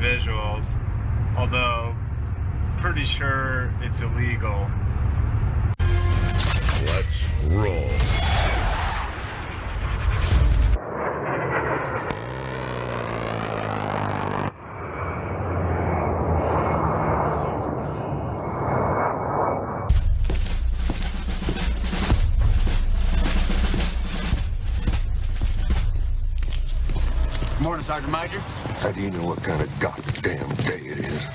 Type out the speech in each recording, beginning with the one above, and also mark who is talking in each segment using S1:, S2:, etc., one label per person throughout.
S1: visuals, although pretty sure it's illegal.
S2: Let's roll.
S3: Morning, Sergeant Major.
S2: How do you know what kind of goddamn day it is?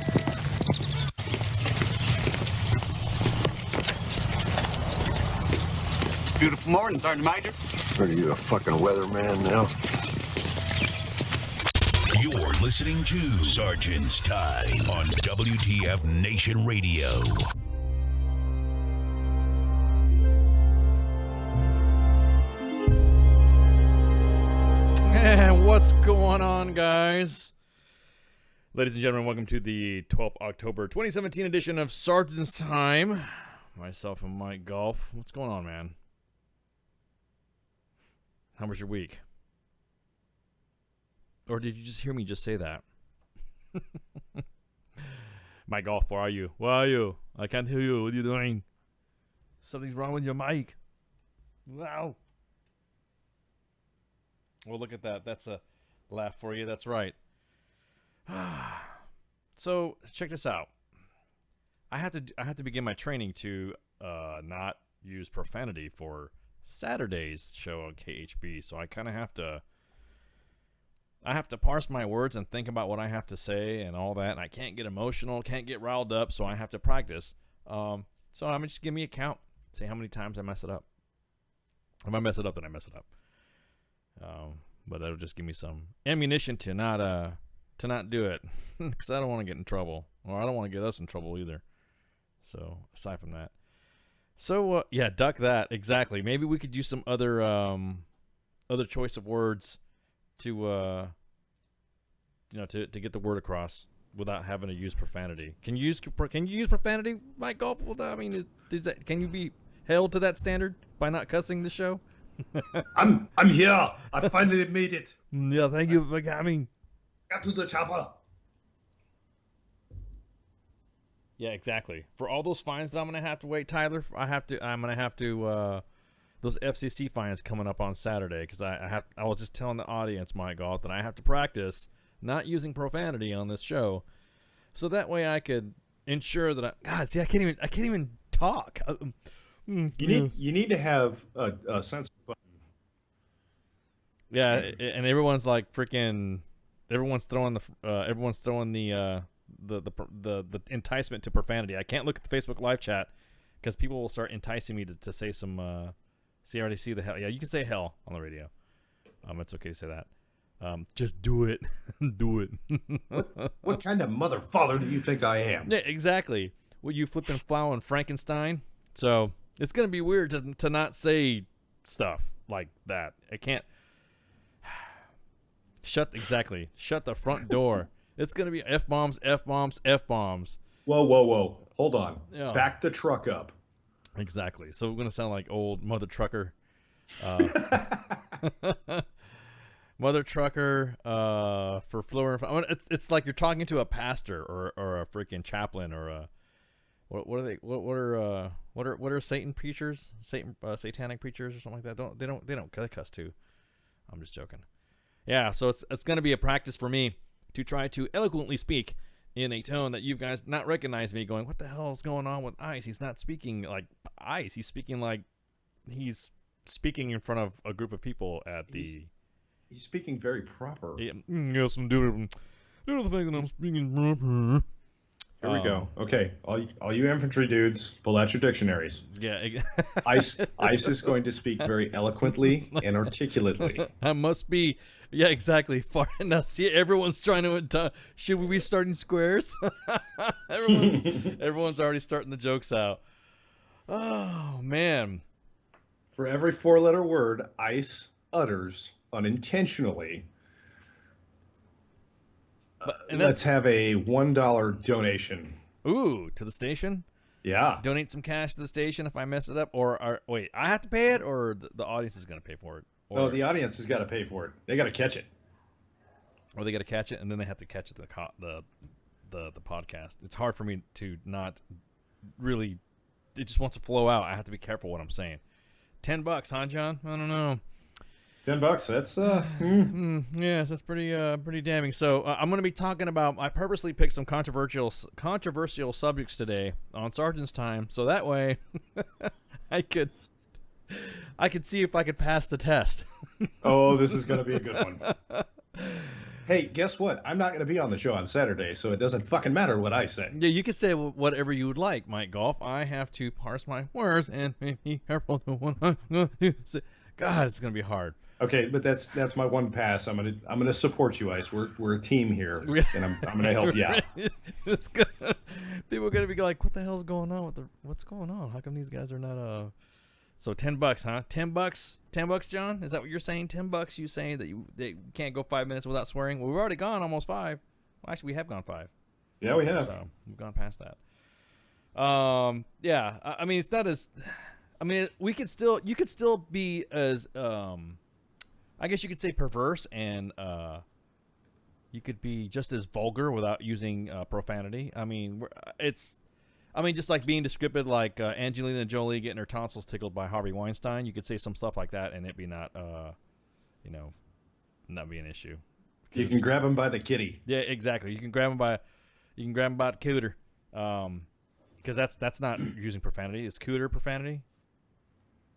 S3: Beautiful morning, Sergeant Major.
S2: Are you a fucking weatherman now?
S4: You're listening to Sergeant's Time on WTF Nation Radio.
S5: And what's going on, guys? Ladies and gentlemen, welcome to the 12th October 2017 edition of Sergeant's Time. Myself and Mike Golf. What's going on, man? How was your week? Or did you just hear me just say that? Mike Golf, where are you? Where are you? I can't hear you. What are you doing? Something's wrong with your mic. Wow. Well, look at that. That's a laugh for you. That's right. So, check this out. I have to begin my training to not use profanity for Saturday's show on KHB. So I kind of have to parse my words and think about what I have to say and all that. And I can't get emotional, can't get riled up, so I have to practice. So I'm just give me a count, see how many times I mess it up. If I mess it up, then I mess it up. But that'll just give me some ammunition to not do it, because I don't want to get in trouble, or I don't want to get us in trouble either. So aside from that, yeah, duck that exactly. Maybe we could use some other choice of words to to get the word across without having to use profanity. Can you use profanity, Mike Golf? Well, I mean, can you be held to that standard by not cussing the show?
S6: I'm here. I finally made it.
S5: Yeah, thank you for coming.
S6: Got to the chopper.
S5: Yeah, exactly. For all those fines that I'm gonna have to wait, Tyler, I'm gonna have to those FCC fines coming up on Saturday, because I was just telling the audience, my God, that I have to practice not using profanity on this show, so that way I could ensure that I can't even talk.
S6: You need to have a censor button.
S5: Yeah, and everyone's like freaking. Everyone's throwing the enticement to profanity. I can't look at the Facebook live chat because people will start enticing me to say some. See, I already see the hell. Yeah, you can say hell on the radio. It's okay to say that. Just do it, do it.
S6: What kind of mother father do you think I am?
S5: Yeah, exactly. What, you flipping Flower and Frankenstein? So it's gonna be weird to not say stuff like that. I can't. Shut the front door. It's going to be F-bombs, F-bombs, F-bombs.
S6: Whoa. Hold on.
S5: Yeah.
S6: Back the truck up.
S5: Exactly. So we're going to sound like old Mother Trucker. Mother Trucker for Floor. It's like you're talking to a pastor or a freaking chaplain or a what are Satan preachers? Satanic preachers or something like that. They don't cuss too. I'm just joking. Yeah, so it's going to be a practice for me to try to eloquently speak in a tone that you guys not recognize me going, what the hell is going on with Ice? He's not speaking like Ice. He's speaking like he's speaking in front of a group of people at the...
S6: He's speaking very proper.
S5: Yeah, yes, I'm doing the thing that I'm speaking proper.
S6: Here we go. Okay, all you infantry dudes, pull out your dictionaries.
S5: Yeah.
S6: Ice is going to speak very eloquently and articulately.
S5: I must be... Yeah, exactly. Far enough. See, everyone's trying to. Should we be starting squares? everyone's already starting the jokes out. Oh man!
S6: For every 4-letter word Ice utters unintentionally, let's have a $1 donation.
S5: Ooh, to the station.
S6: Yeah.
S5: Donate some cash to the station if I mess it up, or wait, I have to pay it, or the audience is going to pay for it.
S6: No, the audience has got to pay for it. They got to catch it.
S5: or they got to catch it and then they have to catch the podcast. It's hard for me to not really. It just wants to flow out. I have to be careful what I'm saying. $10, huh, John? I don't know.
S6: $10. That's
S5: Yes, that's pretty damning. So I'm going to be talking about. I purposely picked some controversial subjects today on Sergeant's Time, so that way I could see if I could pass the test.
S6: Oh, this is going to be a good one. Hey, guess what? I'm not going to be on the show on Saturday, so it doesn't fucking matter what I say.
S5: Yeah, you can say whatever you would like, Mike Golf. I have to parse my words and be careful to what I'm going to say. God, it's going to be hard.
S6: Okay, but that's my one pass. I'm gonna support you, Ice. We're a team here, and I'm gonna help you out.
S5: People are gonna be like, "What the hell's going on what's going on? How come these guys are not So $10, huh? $10, John? Is that what you're saying? $10? You saying that you can't go 5 minutes without swearing? Well, we've already gone almost 5. Well, actually, we have gone 5.
S6: Yeah, we have.
S5: So we've gone past that. Yeah. I mean, it's not as. I mean, you could still be as. I guess you could say perverse, and you could be just as vulgar without using profanity. I mean, just like being descriptive, like Angelina Jolie getting her tonsils tickled by Harvey Weinstein. You could say some stuff like that, and it'd be not be an issue.
S6: You can grab him by the kitty.
S5: Yeah, exactly. You can grab him by the cooter, because that's not using profanity. Is cooter profanity?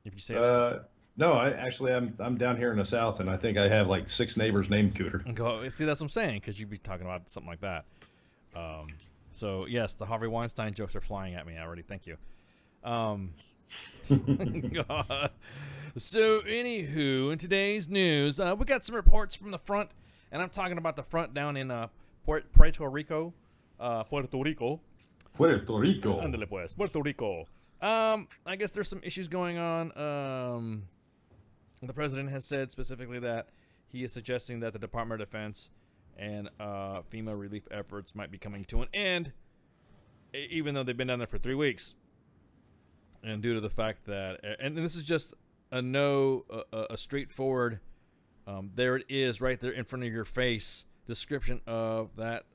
S5: If you say that.
S6: No, I'm down here in the South, and I think I have like 6 neighbors named Cooter.
S5: See, that's what I'm saying, because you'd be talking about something like that. So, yes, the Harvey Weinstein jokes are flying at me already. Thank you. So, anywho, in today's news, we got some reports from the front, and I'm talking about the front down in Puerto Rico. Puerto Rico. Ándale pues, Puerto Rico. I guess there's some issues going on. The president has said specifically that he is suggesting that the Department of Defense and FEMA relief efforts might be coming to an end, even though they've been down there for 3 weeks. And due to the fact that, and this is just a straightforward, there it is right there in front of your face, description of that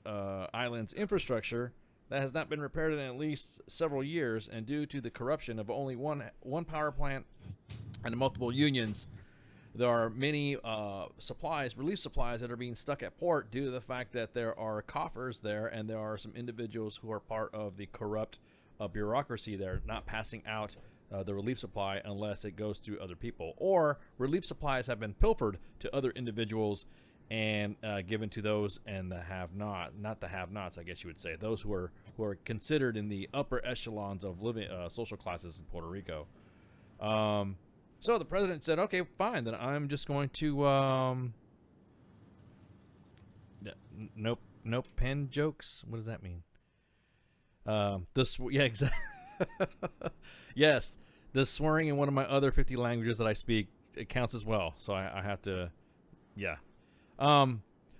S5: island's infrastructure that has not been repaired in at least several years, and due to the corruption of only one power plant and multiple unions, there are many relief supplies that are being stuck at port due to the fact that there are coffers there, and there are some individuals who are part of the corrupt bureaucracy there, not passing out the relief supply unless it goes through other people, or relief supplies have been pilfered to other individuals and given to those and the not the have-nots, I guess you would say, those who are considered in the upper echelons of living social classes in Puerto Rico. So the president said, "Okay, fine. Then I'm just going to nope pen jokes. What does that mean? Exactly. Yes, the swearing in one of my other 50 languages that I speak, it counts as well. So I have to, yeah."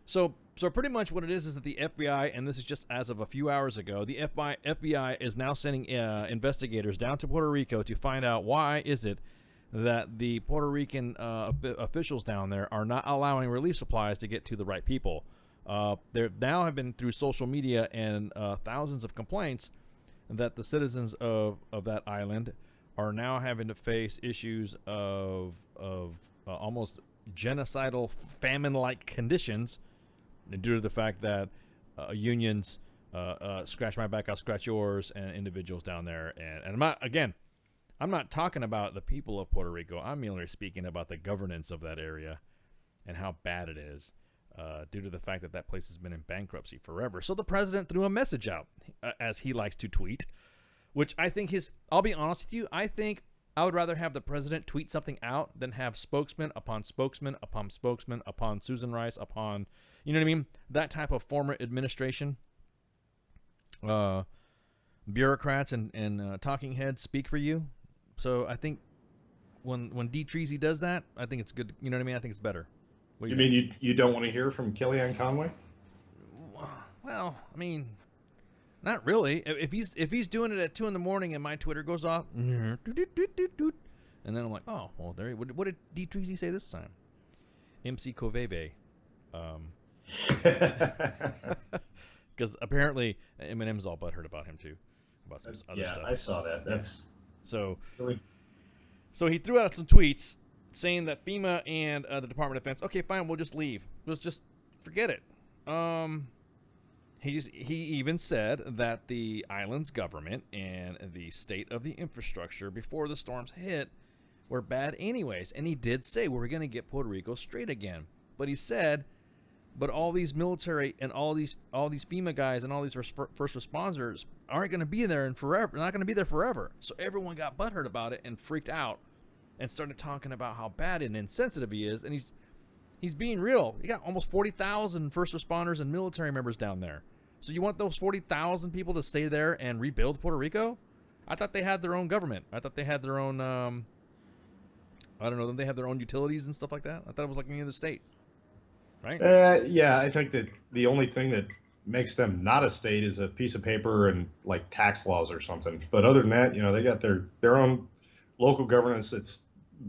S5: So pretty much what it is that the FBI, and this is just as of a few hours ago, the FBI is now sending investigators down to Puerto Rico to find out why is it that the Puerto Rican officials down there are not allowing relief supplies to get to the right people. There now have been through social media and thousands of complaints that the citizens of that island are now having to face issues of almost genocidal famine-like conditions due to the fact that unions scratch my back, I'll scratch yours, and individuals down there. And I'm not talking about the people of Puerto Rico. I'm merely speaking about the governance of that area and how bad it is due to the fact that that place has been in bankruptcy forever. So the president threw a message out, as he likes to tweet, which I think I'll be honest with you, I think I would rather have the president tweet something out than have spokesman upon spokesman upon spokesman upon Susan Rice upon, you know what I mean? That type of former administration, bureaucrats and talking heads speak for you. So I think when D. Treasy does that, I think it's good. You know what I mean? I think it's better.
S6: You mean you don't want to hear from Kellyanne Conway?
S5: Well, I mean, not really. If he's doing it at 2 a.m. and my Twitter goes off, and then I'm like, oh, well, what did D. Treasy say this time? MC Coveve. Because apparently Eminem's all butthurt about him too, about some other
S6: yeah,
S5: stuff.
S6: I saw that. That's
S5: So
S6: really...
S5: So he threw out some tweets saying that FEMA and the Department of Defense, okay, fine, we'll just leave. Let's just forget it. He even said that the island's government and the state of the infrastructure before the storms hit were bad anyways. And he did say we're going to get Puerto Rico straight again. But he said, but all these military and all these FEMA guys and all these first responders aren't going to be there forever. They're not going to be there forever. So everyone got butthurt about it and freaked out and started talking about how bad and insensitive he is. And he's being real. You got almost 40,000 first responders and military members down there. So you want those 40,000 people to stay there and rebuild Puerto Rico? I thought they had their own government. I thought they had their own, I don't know, they have their own utilities and stuff like that. I thought it was like any other state, right?
S6: Yeah, I think that the only thing that makes them not a state is a piece of paper and like tax laws or something. But other than that, they got their own local governance that's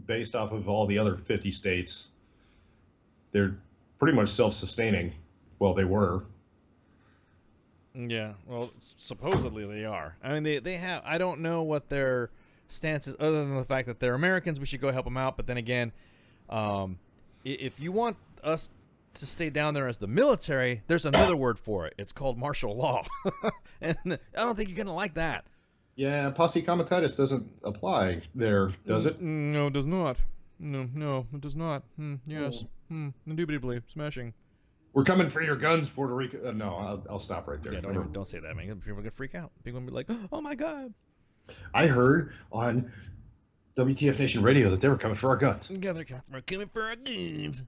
S6: based off of all the other 50 states. They're pretty much self-sustaining. Well, they were.
S5: Yeah, well, supposedly they are. I mean, they have. I don't know what their stance is, other than the fact that they're Americans. We should go help them out. But then again, if you want us to stay down there as the military, there's another word for it. It's called martial law, and I don't think you're gonna like that.
S6: Yeah, posse comitatus doesn't apply there, does it?
S5: No, it does not. No, it does not. Yes. Indubitably. Smashing.
S6: We're coming for your guns, Puerto Rico. No, I'll stop right there.
S5: Yeah, don't say that, man. People are gonna freak out. People are gonna be like, "Oh my god!"
S6: I heard on WTF Nation Radio that they were coming for our guns.
S5: Yeah, they're coming for our guns.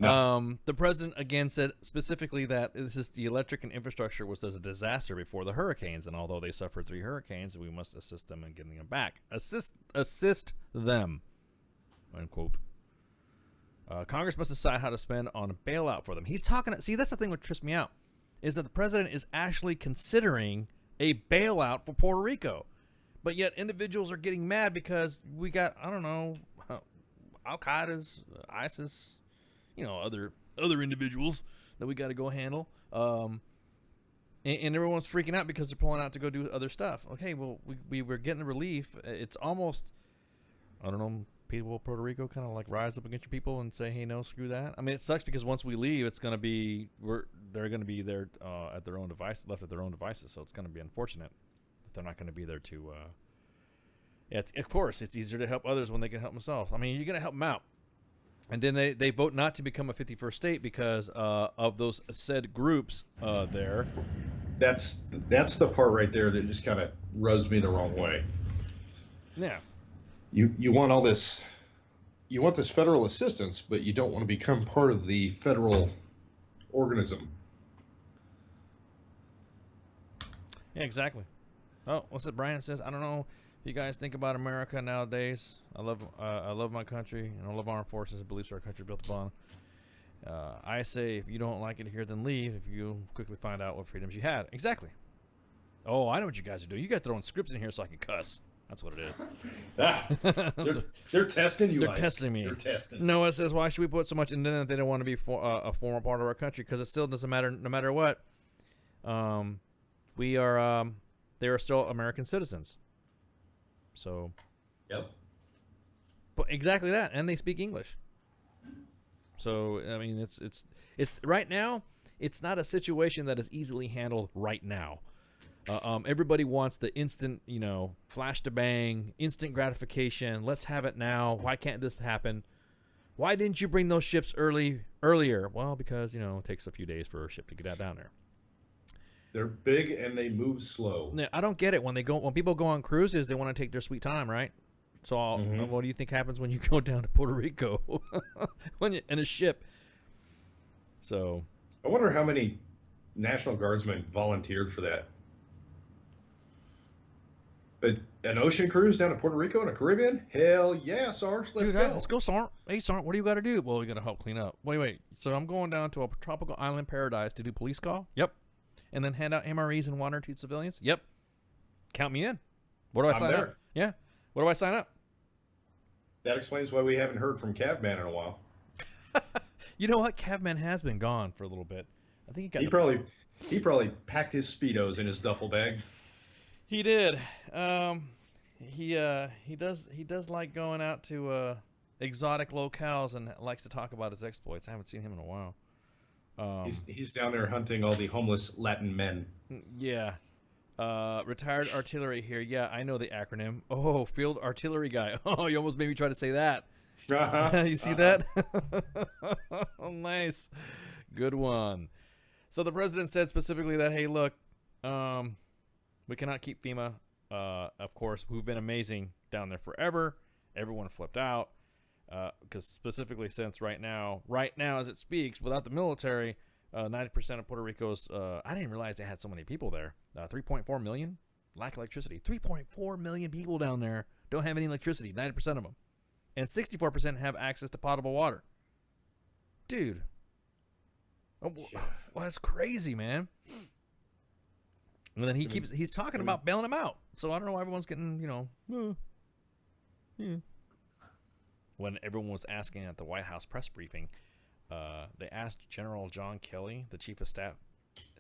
S6: No.
S5: The president again said specifically that the electric and infrastructure was a disaster before the hurricanes, and although they suffered 3 hurricanes, we must assist them in getting them back. Assist them. Unquote. Congress must decide how to spend on a bailout for them. He's talking. See, that's the thing that trips me out, is that the president is actually considering a bailout for Puerto Rico, but yet individuals are getting mad because we got, I don't know, Al Qaeda's, ISIS, other individuals that we got to go handle, and everyone's freaking out because they're pulling out to go do other stuff. Okay, well, we were getting the relief. It's almost, I don't know. People of Puerto Rico kind of like rise up against your people and say, hey, no, screw that. I mean, it sucks because once we leave, it's going to be, they're going to be there at their own device, left at their own devices. So it's going to be unfortunate that they're not going to be there to, of course, it's easier to help others when they can help themselves. I mean, you're going to help them out. And then they vote not to become a 51st state because of those said groups there.
S6: That's the part right there that just kind of rubs me the wrong way.
S5: Yeah.
S6: You want all this, you want this federal assistance, but you don't want to become part of the federal organism.
S5: Yeah, exactly. Oh, what's it Brian says? I don't know if you guys think about America nowadays. I love my country, and I love armed forces and beliefs our country built upon. I say if you don't like it here, then leave. If you quickly find out what freedoms you had. Exactly. Oh, I know what you guys are doing. You guys throwing scripts in here so I can cuss. That's what it is.
S6: They're testing you.
S5: They're testing me.
S6: They're testing.
S5: Noah says, why should we put so much into that they don't want to be a former part of our country? Because it still doesn't matter, no matter what. They are still American citizens. So.
S6: Yep.
S5: But exactly that, and they speak English. So I mean, it's right now. It's not a situation that is easily handled right now. Everybody wants the instant, flash to bang, instant gratification. Let's have it now. Why can't this happen? Why didn't you bring those ships earlier? Well, because, it takes a few days for a ship to get out down there.
S6: They're big and they move slow.
S5: Now, I don't get it. When people go on cruises, they want to take their sweet time, right? So what do you think happens when you go down to Puerto Rico in a ship? So
S6: I wonder how many National Guardsmen volunteered for that. But an ocean cruise down to Puerto Rico in the Caribbean? Hell yeah, Sarge. Let's go.
S5: Let's go, Sarge. Hey, Sarge, what do you got to do? Well, we got to help clean up. Wait. So I'm going down to a tropical island paradise to do police call? Yep. And then hand out MREs and water to civilians? Yep. Count me in. What do I sign up? Yeah. What do I sign up?
S6: That explains why we haven't heard from Cavman in a while.
S5: You know what? Caveman has been gone for a little bit. I think
S6: He probably packed his Speedos in his duffel bag.
S5: He did. He does like going out to exotic locales and likes to talk about his exploits. I haven't seen him in a while.
S6: He's down there hunting all the homeless Latin men.
S5: Yeah. Retired artillery here. Yeah, I know the acronym. Oh, field artillery guy. Oh, you almost made me try to say that. You see that? Oh, nice. Good one. So the president said specifically that, hey, look, we cannot keep FEMA. Of course, we've been amazing down there forever. Everyone flipped out. Because specifically since right now as it speaks, without the military, 90% of Puerto Rico's, I didn't realize they had so many people there. 3.4 million lack electricity. 3.4 million people down there don't have any electricity, 90% of them. And 64% have access to potable water. Dude. Oh, well, that's crazy, man. And then he's talking about bailing them out. So I don't know why everyone's getting, When everyone was asking at the White House press briefing, they asked General John Kelly, the chief of staff,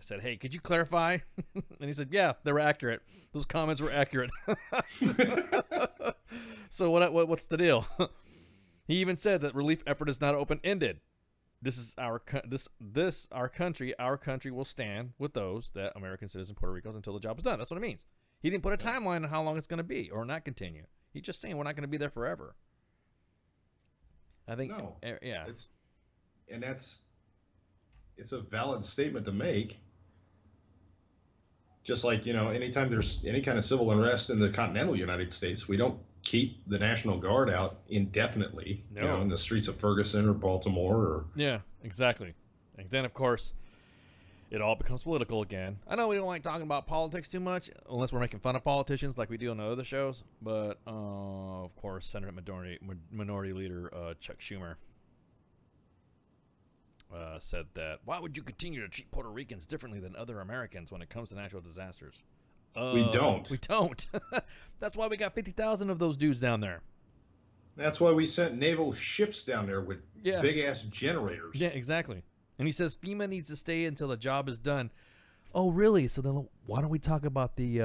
S5: said, hey, could you clarify? And he said, yeah, they were accurate. Those comments were accurate. So what's the deal? He even said that relief effort is not open-ended. This is our country. Our country will stand with those that American citizen Puerto Ricans until the job is done. That's what it means. He didn't put a timeline on how long it's going to be or not continue. He's just saying we're not going to be there forever. I think
S6: no.
S5: Yeah.
S6: It's a valid statement to make. Just like, anytime there's any kind of civil unrest in the continental United States, we don't keep the National Guard out indefinitely, in the streets of Ferguson or Baltimore or
S5: Yeah, exactly. And then of course it all becomes political again. I know we don't like talking about politics too much unless we're making fun of politicians like we do on the other shows, but of course Senate Minority Leader Chuck Schumer said that, why would you continue to treat Puerto Ricans differently than other Americans when it comes to natural disasters?
S6: We don't.
S5: We don't. That's why we got 50,000 of those dudes down there.
S6: That's why we sent naval ships down there with big-ass generators.
S5: Yeah, exactly. And he says FEMA needs to stay until the job is done. Oh, really? So then why don't we talk about the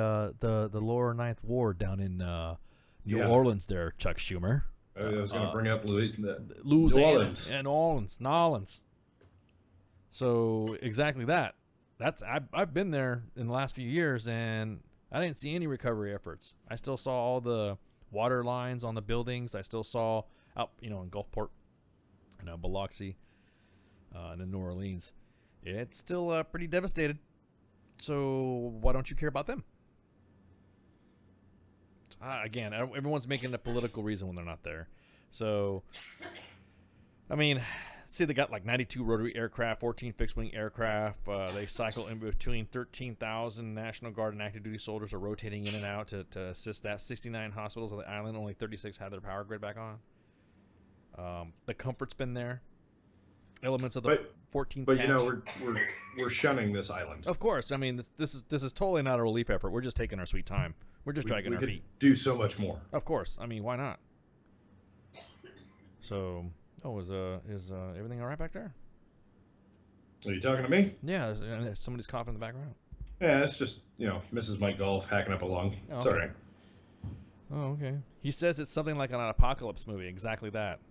S5: lower Ninth Ward down in New Orleans there, Chuck Schumer?
S6: I was going to bring up Louisiana.
S5: New Orleans. So exactly that. I've been there in the last few years, and I didn't see any recovery efforts. I still saw all the water lines on the buildings. I still saw out, in Gulfport, Biloxi, and in New Orleans. It's still pretty devastated. So why don't you care about them? Again, everyone's making a political reason when they're not there. So, I mean, see, they got like 92 rotary aircraft, 14 fixed-wing aircraft. They cycle in between 13,000 National Guard and active duty soldiers are rotating in and out to assist that. 69 hospitals on the island, only 36 had their power grid back on. The comfort's been there. Elements of the 14.
S6: But we're shunning this island.
S5: Of course, I mean this is totally not a relief effort. We're just taking our sweet time. We're just dragging our feet.
S6: We could do so much more. Of
S5: course, I mean why not? So, is everything all right back there?
S6: Are you talking to me?
S5: Yeah, somebody's coughing in the background.
S6: Yeah, it's just Mrs. Mike Golf hacking up along.
S5: Oh,
S6: it's all right.
S5: Oh, okay. He says it's something like an apocalypse movie. Exactly that.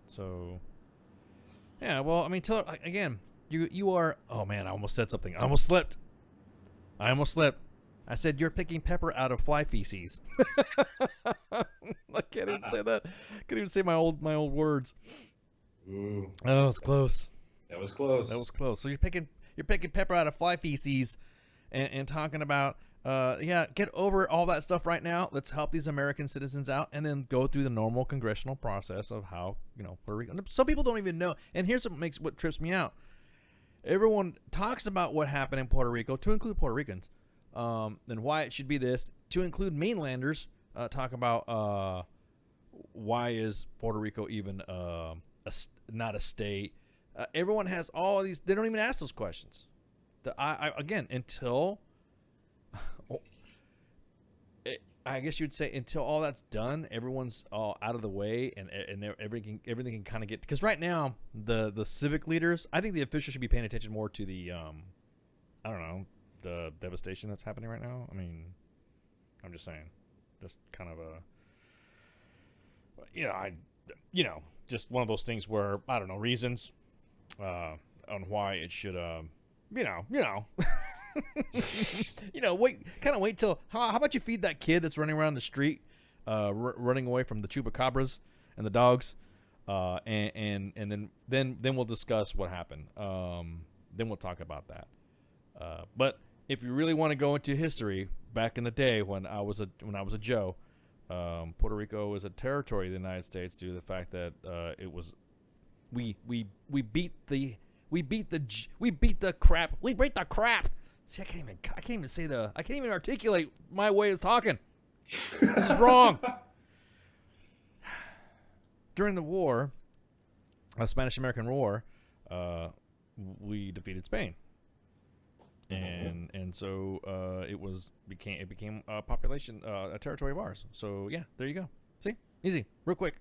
S5: So. Yeah, well, I mean, again, you are... Oh, man, I almost said something. I almost slipped. I said you're picking pepper out of fly feces. I can't even say that. I can't even say my old words.
S6: Ooh.
S5: Oh, it's close.
S6: That was close.
S5: So you're picking pepper out of fly feces and talking about... get over all that stuff right now. Let's help these American citizens out and then go through the normal congressional process of how, Puerto Rico. Some people don't even know. And here's what trips me out. Everyone talks about what happened in Puerto Rico to include Puerto Ricans, and why it should be this, to include mainlanders, talk about why is Puerto Rico even not a state. Everyone has all these. They don't even ask those questions. I guess you'd say until all that's done, everyone's all out of the way, and everything can kind of get, because right now the civic leaders, I think the officials should be paying attention more to the I don't know, the devastation that's happening right now. I mean, I'm just saying, just kind of a just one of those things where I don't know reasons on why it should wait till how about you feed that kid that's running around the street, running away from the chupacabras and the dogs, and then we'll discuss what happened. Then we'll talk about that. But if you really want to go into history, back in the day when I was a Joe, Puerto Rico was a territory of the United States due to the fact that it was we beat the crap. See, I can't even articulate my way of talking. This is wrong. During the war, the Spanish-American War, we defeated Spain, and so it became a population, a territory of ours. So yeah, there you go. See, easy, real quick.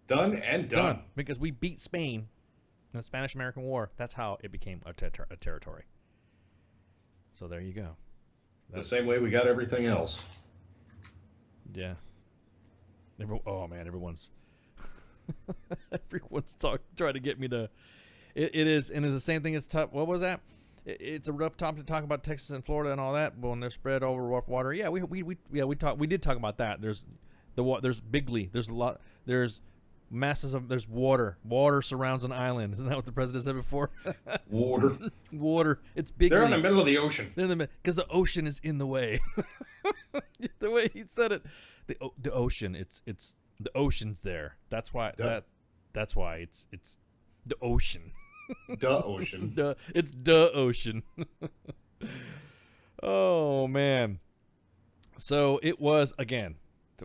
S6: Done and done.
S5: Because we beat Spain in the Spanish-American War. That's how it became a territory. So there you go.
S6: The same way we got everything else.
S5: Yeah. Everyone's trying to get me to. It is, and it's the same thing as tough. What was that? It's a rough topic to talk about Texas and Florida and all that. But when they're spread over rough water, yeah, we did talk about that. There's Bigley. There's a lot. There's masses of. There's water. Water surrounds an island. Isn't that what the president said before? Water. It's big.
S6: They're in the middle of the ocean.
S5: They're in the middle because the ocean is in the way. The way he said it, the ocean. It's the ocean's there. That's why. That's why it's the ocean.
S6: The ocean.
S5: It's the ocean. Oh man. So it was, again,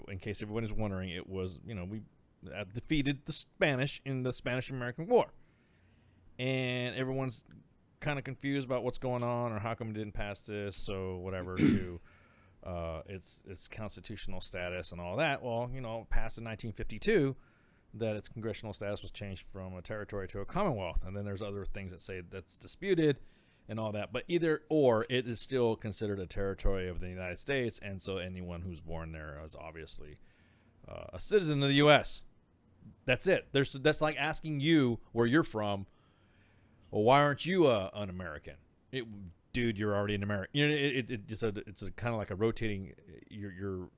S5: in case everyone is wondering, it was, we defeated the Spanish in the Spanish-American War. And everyone's kind of confused about what's going on or how come it didn't pass this, so whatever, to its constitutional status and all that. Well, passed in 1952, that its congressional status was changed from a territory to a commonwealth. And then there's other things that say that's disputed and all that. But either or, it is still considered a territory of the United States. And so anyone who's born there is obviously a citizen of the U.S. That's it. That's like asking you where you're from. Well, why aren't you an American? Dude, you're already an American. It's a kind of like a rotating. You're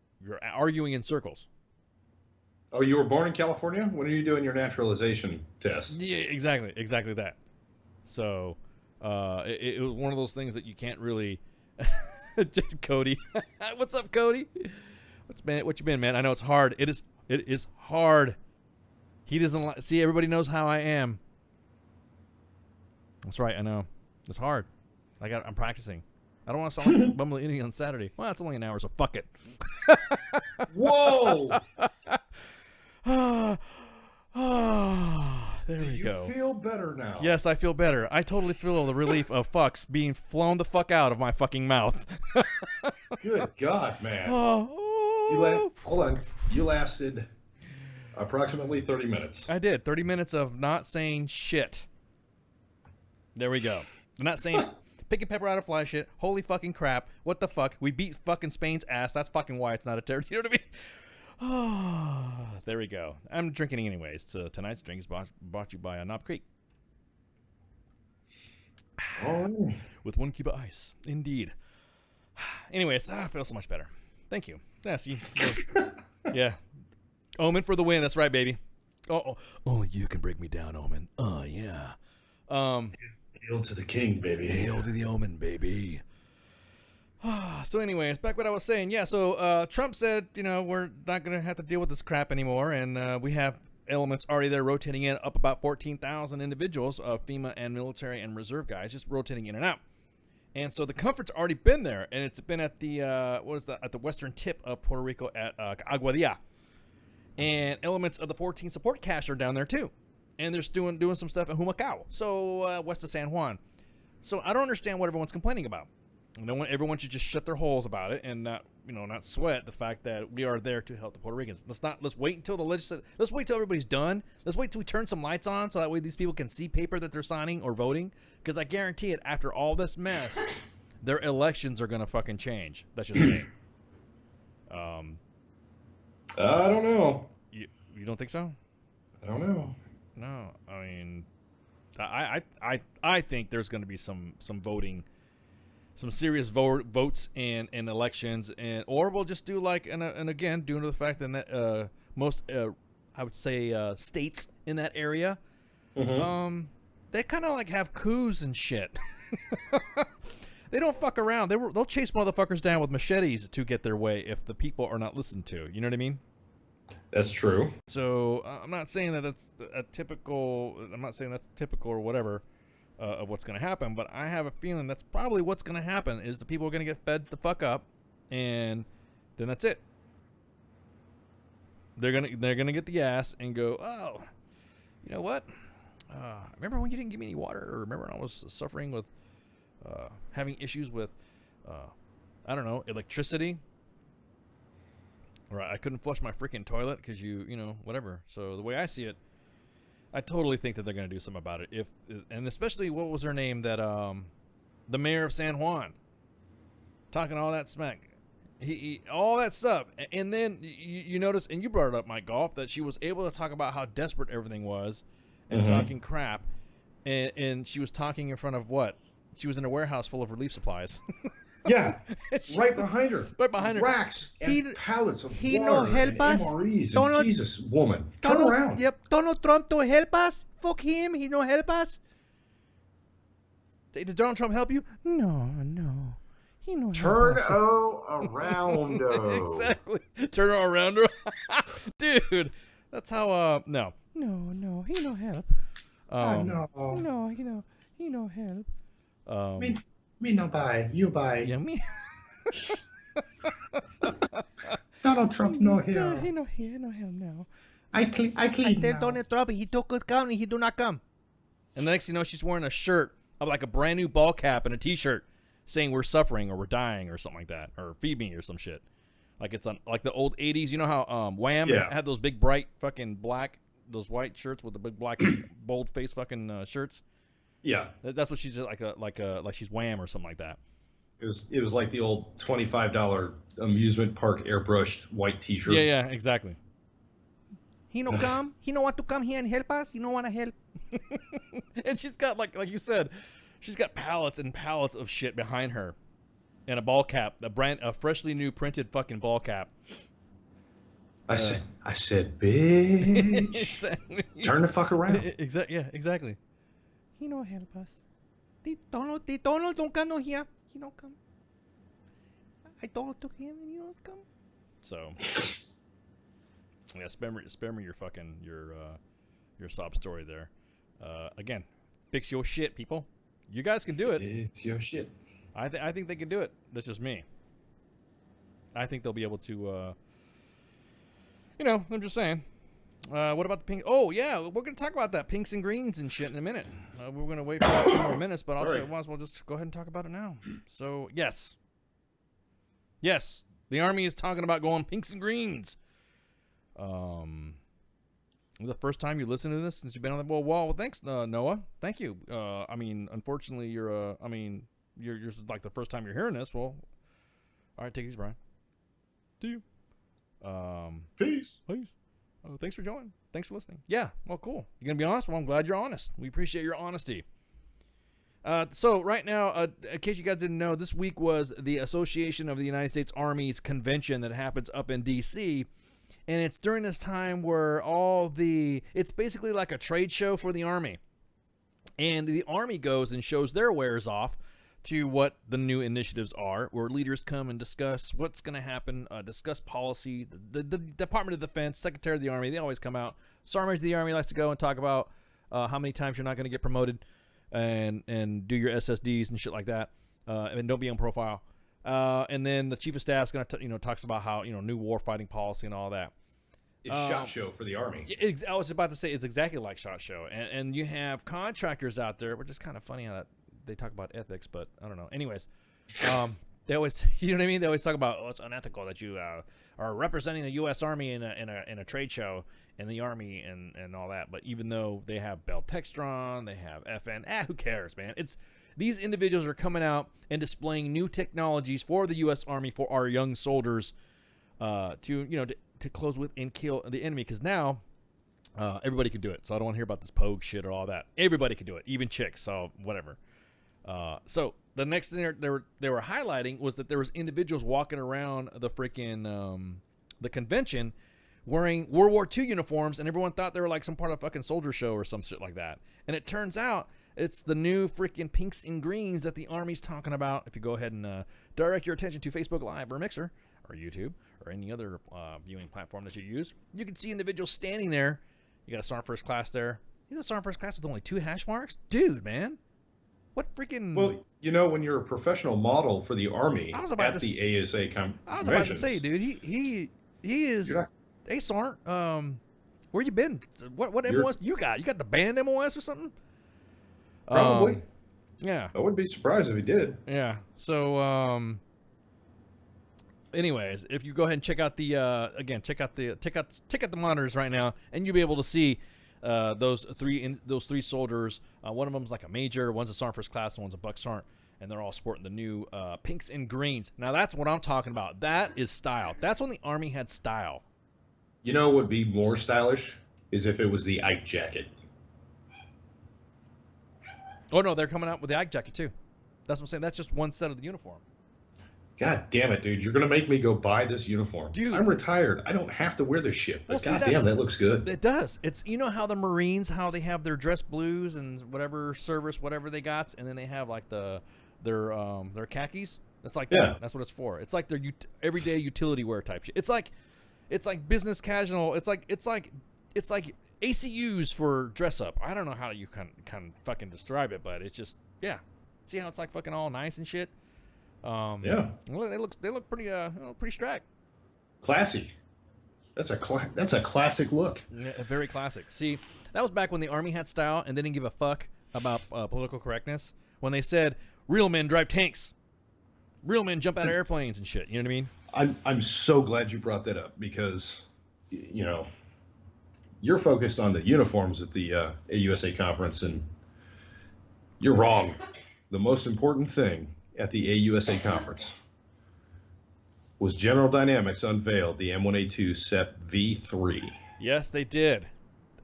S5: arguing in circles.
S6: Oh, you were born in California? When are you doing your naturalization test?
S5: Yeah, exactly that. So, it was one of those things that you can't really. Cody, what's up, Cody? What you been, man? I know it's hard. It is hard. He doesn't see. Everybody knows how I am. That's right. I know. It's hard. I'm practicing. I don't want to sound like a bumbling idiot on Saturday. Well, it's only an hour, so fuck it.
S6: Whoa!
S5: There we go.
S6: Do you feel better now?
S5: Yes, I feel better. I totally feel the relief of fucks being flown the fuck out of my fucking mouth.
S6: Good God, man.
S5: Hold
S6: on. You lasted approximately 30 minutes.
S5: I did. 30 minutes of not saying shit. There we go. I'm not saying picking pepper out of fly shit. Holy fucking crap. What the fuck? We beat fucking Spain's ass. That's fucking why it's not a territory. You know what I mean? Oh, there we go. I'm drinking anyways. So tonight's drink is brought you by Knob Creek.
S6: Oh.
S5: With 1 cube of ice. Indeed. Anyways, I feel so much better. Thank you. Yeah, see? Yeah. Omen for the win. That's right, baby. Oh, only you can break me down, Omen. Oh, yeah.
S6: Hail to the king, baby.
S5: Hail to the Omen, baby. So anyways, back what I was saying. Yeah, so Trump said, we're not going to have to deal with this crap anymore. And we have elements already there rotating in, up about 14,000 individuals of FEMA and military and reserve guys just rotating in and out. And so the comfort's already been there. And it's been at the, at the western tip of Puerto Rico at Aguadilla. And elements of the 14 support cache are down there too. And they're doing some stuff at Humacao, so west of San Juan. So I don't understand what everyone's complaining about. Everyone should just shut their holes about it and not sweat the fact that we are there to help the Puerto Ricans. Let's wait until let's wait till everybody's done. Let's wait till we turn some lights on so that way these people can see paper that they're signing or voting. Because I guarantee it, after all this mess, their elections are gonna fucking change. That's just me.
S6: I don't know.
S5: You don't think so?
S6: I don't know.
S5: No, I mean, I think there's going to be some voting, some serious votes in elections, or we'll just do like and again due to the fact that most I would say states in that area, they kind of like have coups and shit. They don't fuck around. They'll chase motherfuckers down with machetes to get their way if the people are not listened to. You know what I mean?
S6: That's true.
S5: So I'm not saying that that's a typical. I'm not saying that's typical or whatever of what's going to happen. But I have a feeling that's probably what's going to happen. Is the people are going to get fed the fuck up, and then that's it. They're gonna get the ass and go, oh, you know what? Remember when you didn't give me any water? Or remember when I was suffering with having issues with I don't know, electricity? Or I couldn't flush my freaking toilet because you know, whatever. So the way I see it, I totally think that they're going to do something about it. And especially, what was her name? That the mayor of San Juan, talking all that smack, he all that stuff. And then you notice, and you brought it up, Mike Golf, that she was able to talk about how desperate everything was, and talking crap, and she was talking in front of what? She was in a warehouse full of relief supplies.
S6: Yeah, right behind her.
S5: Right behind her.
S6: Racks and pallets of
S7: he
S6: water
S7: no help
S6: and
S7: us.
S6: MREs.
S7: Donald-
S6: And Jesus, woman, turn around.
S7: Yep, Donald Trump don't help us. Fuck him. He don't help us.
S5: Did Donald Trump help you?
S7: No. He no
S6: Turn
S7: help us.
S6: around.
S5: Exactly. Turn her around her. Dude, that's how, no.
S7: No, he no help.
S6: No.
S7: No, he no help.
S6: Me no buy. You buy.
S5: Yeah, me.
S6: Donald Trump no
S7: He
S6: here.
S7: no here, no help now.
S6: I clean
S7: I tell
S6: now.
S7: Donald Trump he took good come and he do not come.
S5: And the next thing you know, she's wearing a shirt of like a brand new ball cap and a t-shirt saying we're suffering or we're dying or something like that, or feed me or some shit. Like it's on like the old 80s. You know how Wham had those big bright fucking black, those white shirts with the big black bold face fucking shirts.
S6: Yeah,
S5: That's what she's like she's Wham or something like that.
S6: it was like the old $25 amusement park airbrushed white T-shirt.
S5: Yeah, exactly.
S7: He no come. He no want to come here and help us. He no want to help.
S5: And she's got like you said, she's got pallets and pallets of shit behind her, and a ball cap, a freshly new printed fucking ball cap.
S6: I said, bitch,
S5: Exactly.
S6: turn the fuck around.
S5: Exactly.
S7: He no help us. The Donald don't come no here. He no come. I Donald took him and he don't come.
S5: So, yeah, spare me your fucking your sob story there. Again, fix your shit, people. You guys can do it.
S6: It's your shit.
S5: I think they can do it. That's just me. I think they'll be able to. I'm just saying. What about the pink? Oh yeah, we're gonna talk about that pinks and greens and shit in a minute. We're gonna wait for a few more minutes, but also might as well just go ahead and talk about it now. So yes, the Army is talking about going pinks and greens. The first time you listen to this since you've been on the well, thanks, Noah. Thank you. I mean, unfortunately, you're like the first time you're hearing this. Well, all right, take it easy, Brian. To you.
S6: Peace.
S5: Please. Thanks for joining. Thanks for listening. Yeah, well, cool. You're going to be honest? Well, I'm glad you're honest. We appreciate your honesty. So right now, in case you guys didn't know, this week was the Association of the United States Army's convention that happens up in D.C., and it's during this time where it's basically like a trade show for the Army. And the Army goes and shows their wares off to what the new initiatives are, where leaders come and discuss what's going to happen, discuss policy. The Department of Defense, Secretary of the Army, they always come out. Sergeant of the Army likes to go and talk about how many times you're not going to get promoted and do your SSDs and shit like that, and don't be on profile. And then the Chief of Staff's going to talks about how new war fighting policy and all that.
S6: It's SHOT Show for the Army.
S5: I was about to say it's exactly like SHOT Show, and you have contractors out there, which is kind of funny how that they talk about ethics, but I don't know. Anyways, They always, you know what I mean? They always talk about, oh, it's unethical that you are representing the U.S. Army in a trade show in the Army and all that. But even though they have Bell Textron, they have FN, who cares, man? It's these individuals are coming out and displaying new technologies for the U.S. Army, for our young soldiers, to close with and kill the enemy. Because now everybody can do it. So I don't want to hear about this Pogue shit or all that. Everybody can do it, even chicks. So whatever. So the next thing they were highlighting was that there was individuals walking around the freaking the convention wearing World War II uniforms, and everyone thought they were like some part of a fucking soldier show or some shit like that. And it turns out it's the new freaking pinks and greens that the Army's talking about. If you go ahead and direct your attention to Facebook Live or Mixer or YouTube or any other viewing platform that you use, you can see individuals standing there. You got a Sergeant First Class there. He's a Sergeant First Class with only 2 hash marks? Dude, man. What freaking...
S6: Well, you know, when you're a professional model for the Army at the ASA conventions...
S5: I was about to say, dude, he is... Hey, Sarn, where you been? What MOS you got? You got the band MOS or something?
S6: Probably.
S5: Yeah.
S6: I wouldn't be surprised if he did.
S5: Yeah. So, anyways, if you go ahead and check out the check out the monitors right now, and you'll be able to see those three soldiers. One of them's like a major, one's a Sergeant First Class, and one's a Buck Sergeant, and they're all sporting the new pinks and greens. Now that's what I'm talking about. That is style. That's when the Army had style.
S6: You know what would be more stylish is if it was the Ike jacket.
S5: Oh no, they're coming out with the Ike jacket too. That's what I'm saying. That's just one set of the uniform.
S6: God damn it, dude. You're going to make me go buy this uniform.
S5: Dude.
S6: I'm retired. I don't have to wear this shit. But
S5: well,
S6: damn, that looks good.
S5: It does. It's, you know how the Marines, how they have their dress blues and whatever service, whatever they got, and then they have like their khakis? It's like that. That's what it's for. It's like their everyday utility wear type shit. It's like business casual. It's like ACUs for dress up. I don't know how you can fucking describe it, but it's just, yeah. See how it's like fucking all nice and shit?
S6: Yeah.
S5: Well, they look pretty pretty strapped.
S6: Classy. That's a classic look.
S5: Yeah, very classic. See, that was back when the Army had style and they didn't give a fuck about political correctness. When they said real men drive tanks, real men jump out of airplanes and shit. You know what I mean?
S6: I'm so glad you brought that up because, you know, you're focused on the uniforms at the AUSA conference, and you're wrong. The most important thing at the AUSA conference was General Dynamics unveiled the M1A2 SEP V3.
S5: Yes, they did.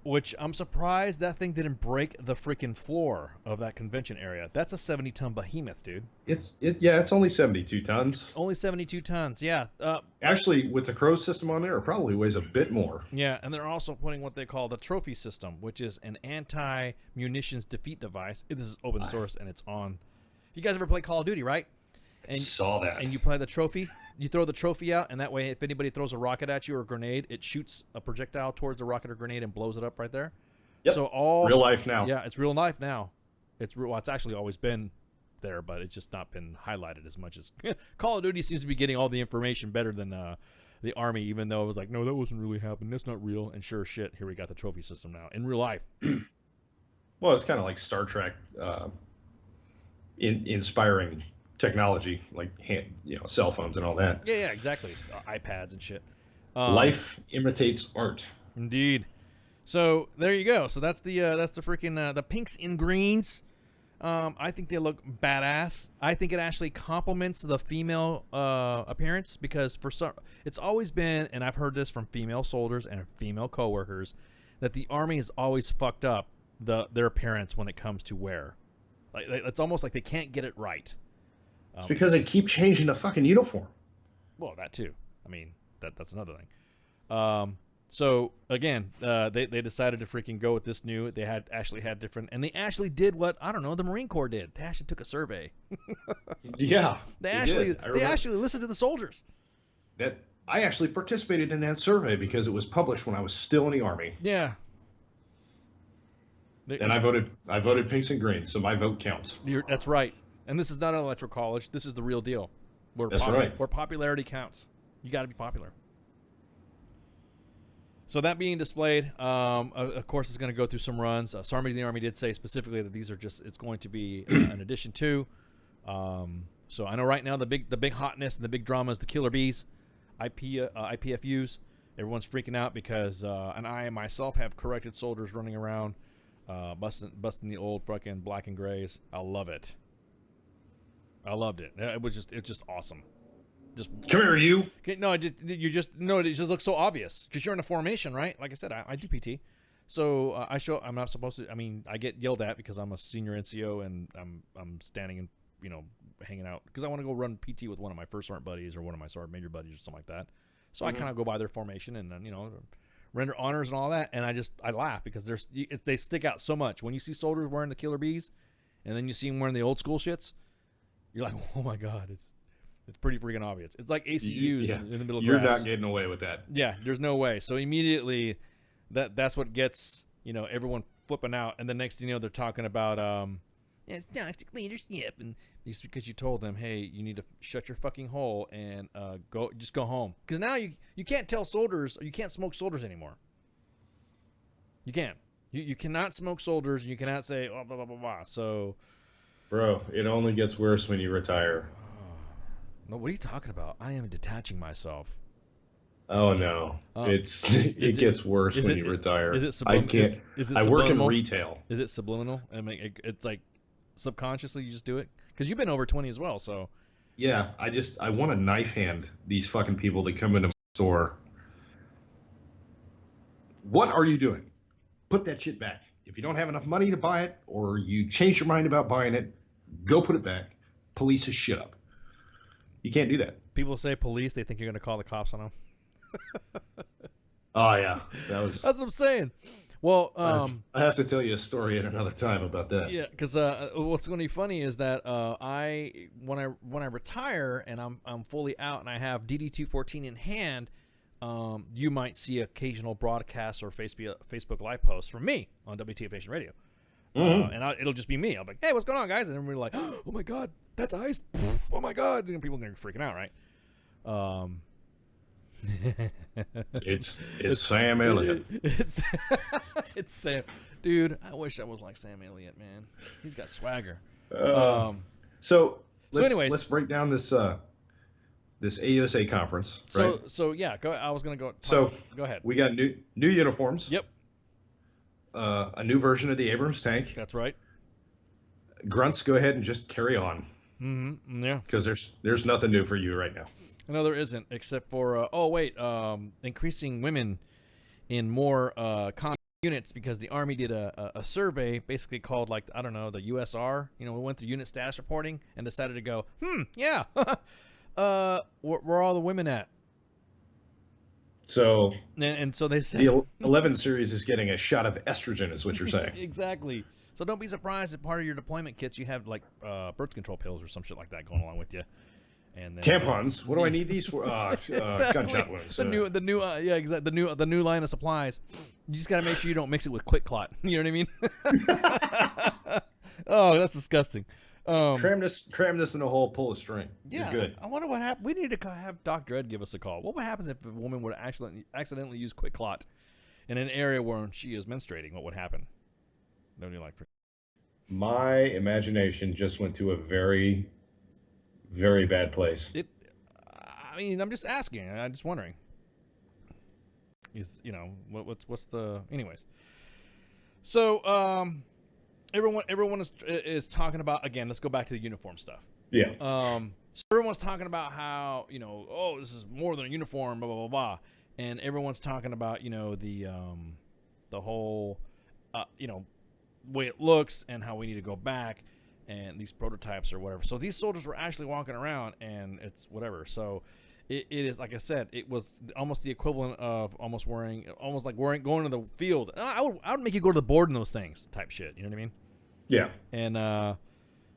S5: Which I'm surprised that thing didn't break the freaking floor of that convention area. That's a 70-ton behemoth, dude.
S6: It's only 72 tons.
S5: Only 72 tons, yeah.
S6: Actually, with the Crow system on there, it probably weighs a bit more.
S5: Yeah, and they're also putting what they call the trophy system, which is an anti-munitions defeat device. This is open source, and it's on. You guys ever play Call of Duty, right?
S6: I saw that.
S5: And you play the trophy. You throw the trophy out, and that way, if anybody throws a rocket at you or a grenade, it shoots a projectile towards the rocket or grenade and blows it up right there.
S6: Yep.
S5: So all
S6: real life now.
S5: Yeah, it's real life now. It's actually always been there, but it's just not been highlighted as much as Call of Duty seems to be getting all the information better than the Army, even though it was like, no, that wasn't really happening. That's not real. And sure shit, here we got the trophy system now in real life.
S6: Well, it's kind of like Star Trek inspiring technology, like cell phones and all that.
S5: Yeah, exactly. iPads and shit.
S6: Life imitates art.
S5: Indeed. So there you go. So that's the freaking the pinks and greens. I think they look badass. I think it actually complements the female appearance because it's always been, and I've heard this from female soldiers and female coworkers, that the Army has always fucked up their appearance when it comes to wear. Like it's almost like they can't get it right.
S6: It's because they keep changing the fucking uniform.
S5: Well, that too. I mean, that's another thing. So again, they decided to freaking go with this new. They actually had different, and they actually did what I don't know the Marine Corps did. They actually took a survey.
S6: Yeah,
S5: they actually listened to the soldiers.
S6: That I actually participated in that survey because it was published when I was still in the Army.
S5: Yeah.
S6: And I voted pinks and greens, so my vote counts.
S5: That's right. And this is not an electoral college. This is the real deal.
S6: That's right.
S5: Where popularity counts. You got to be popular. So that being displayed, of course, it's going to go through some runs. Sergeant of the Army did say specifically that these are it's going to be an addition to. So I know right now the big hotness and the big drama is the killer bees, IPFUs. Everyone's freaking out because, and I myself have corrected soldiers running around, busting the old fucking black and grays. I love it. I loved it. It's just awesome. Just
S6: come here, you.
S5: No, it just looks so obvious because you're in a formation, right? Like I said, I do PT, so I'm not supposed to. I mean, I get yelled at because I'm a senior NCO and I'm standing and hanging out because I want to go run PT with one of my first sergeant buddies or one of my sergeant major buddies or something like that. So I kind of go by their formation and then render honors and all that, and I laugh because they stick out so much when you see soldiers wearing the killer bees, and then you see them wearing the old school shits. You're like, oh my god, it's pretty freaking obvious. It's like ACUs in the middle of
S6: You're
S5: grass.
S6: not getting away with that.
S5: Yeah, there's no way. So immediately, that's what gets everyone flipping out, and the next thing you know, they're talking about it's toxic leadership, and it's because you told them, hey, you need to shut your fucking hole and go home. Because now you can't tell soldiers, or you can't smoke soldiers anymore. You can't. You cannot smoke soldiers, and you cannot say blah blah blah blah. So,
S6: bro, it only gets worse when you retire.
S5: No, what are you talking about? I am detaching myself.
S6: Oh no, it gets worse when you retire.
S5: Is it
S6: I can't.
S5: Is it
S6: I work in
S5: subliminal?
S6: retail.
S5: Is it subliminal? I mean, it's like subconsciously you just do it because you've been over 20 as well. So
S6: yeah, I want to knife hand these fucking people that come into my store. What are you doing? Put that shit back. If you don't have enough money to buy it, or you change your mind about buying it, go put it back. Police his shit up. You can't do that.
S5: People say police, they think you're going to call the cops on them.
S6: Oh yeah,
S5: that's what I'm saying. Well,
S6: I have to tell you a story at another time about that.
S5: Yeah, because what's going to be funny is that when I retire and I'm fully out and I have DD-214 in hand, you might see occasional broadcasts or Facebook live posts from me on WTF Nation Radio. And it'll just be me. I'll be like, hey, what's going on, guys? And everybody like, oh my god, that's ice. Oh my god. And people are going to be freaking out, right?
S6: It's Sam Elliott.
S5: It's Sam. Dude, I wish I was like Sam Elliott, man. He's got swagger.
S6: Let's break down this AUSA conference. Right?
S5: So yeah, I was gonna go. Go ahead.
S6: We got new uniforms.
S5: Yep.
S6: A new version of the Abrams tank.
S5: That's right.
S6: Grunts, go ahead and just carry on.
S5: Mm-hmm. Yeah.
S6: Because there's nothing new for you right now.
S5: No, there isn't, except for increasing women in more combat units because the Army did a survey basically called the USR. We went through unit status reporting and decided to go, yeah, where are all the women at?
S6: So
S5: and so they said
S6: the 11 series is getting a shot of estrogen, is what you're saying.
S5: Exactly. So don't be surprised if part of your deployment kits you have birth control pills or some shit like that going along with you. And then,
S6: tampons. What do I need these for?
S5: exactly.
S6: Gunshot wounds.
S5: The new line of supplies. You just gotta make sure you don't mix it with Quick Clot. You know what I mean? Oh, that's disgusting.
S6: Cram this in a hole. Pull a string.
S5: Yeah,
S6: you're good.
S5: I wonder what happened. We need to have Dr. Ed give us a call. What would happen if a woman would accidentally use Quick Clot in an area where she is menstruating? What would happen? Nobody
S6: My imagination just went to a very, very bad place.
S5: I'm just asking. I'm just wondering. What's the anyways? So everyone is talking about, again, let's go back to the uniform stuff.
S6: Yeah.
S5: So everyone's talking about how this is more than a uniform, blah blah blah blah, and everyone's talking about the whole way it looks and how we need to go back and these prototypes or whatever. So these soldiers were actually walking around and it's whatever. So it is, like I said, it was almost the equivalent of going to the field. I would make you go to the board in those things type shit. You know what I mean?
S6: Yeah.
S5: And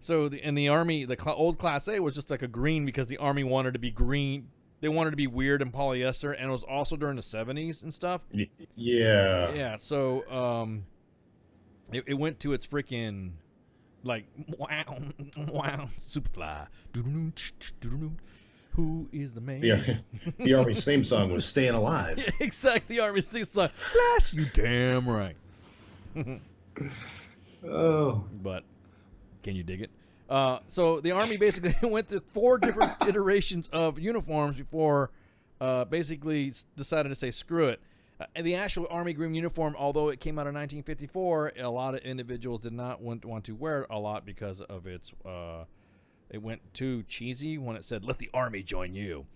S5: so in the Army, old Class A was just like a green because the Army wanted to be green. They wanted to be weird and polyester, and it was also during the 70s and stuff.
S6: Yeah.
S5: Yeah. So it went to its freaking wow, Superfly. Who is the man?
S6: Yeah. The Army's theme song was "Staying Alive."
S5: Yeah, exactly. The Army's theme song. Flash, you damn right.
S6: Oh.
S5: But can you dig it? So the Army basically went through 4 different iterations of uniforms before basically decided to say screw it. And the actual Army green uniform, although it came out in 1954, a lot of individuals did not want to wear it a lot because of its. It went too cheesy when it said "Let the Army join you,"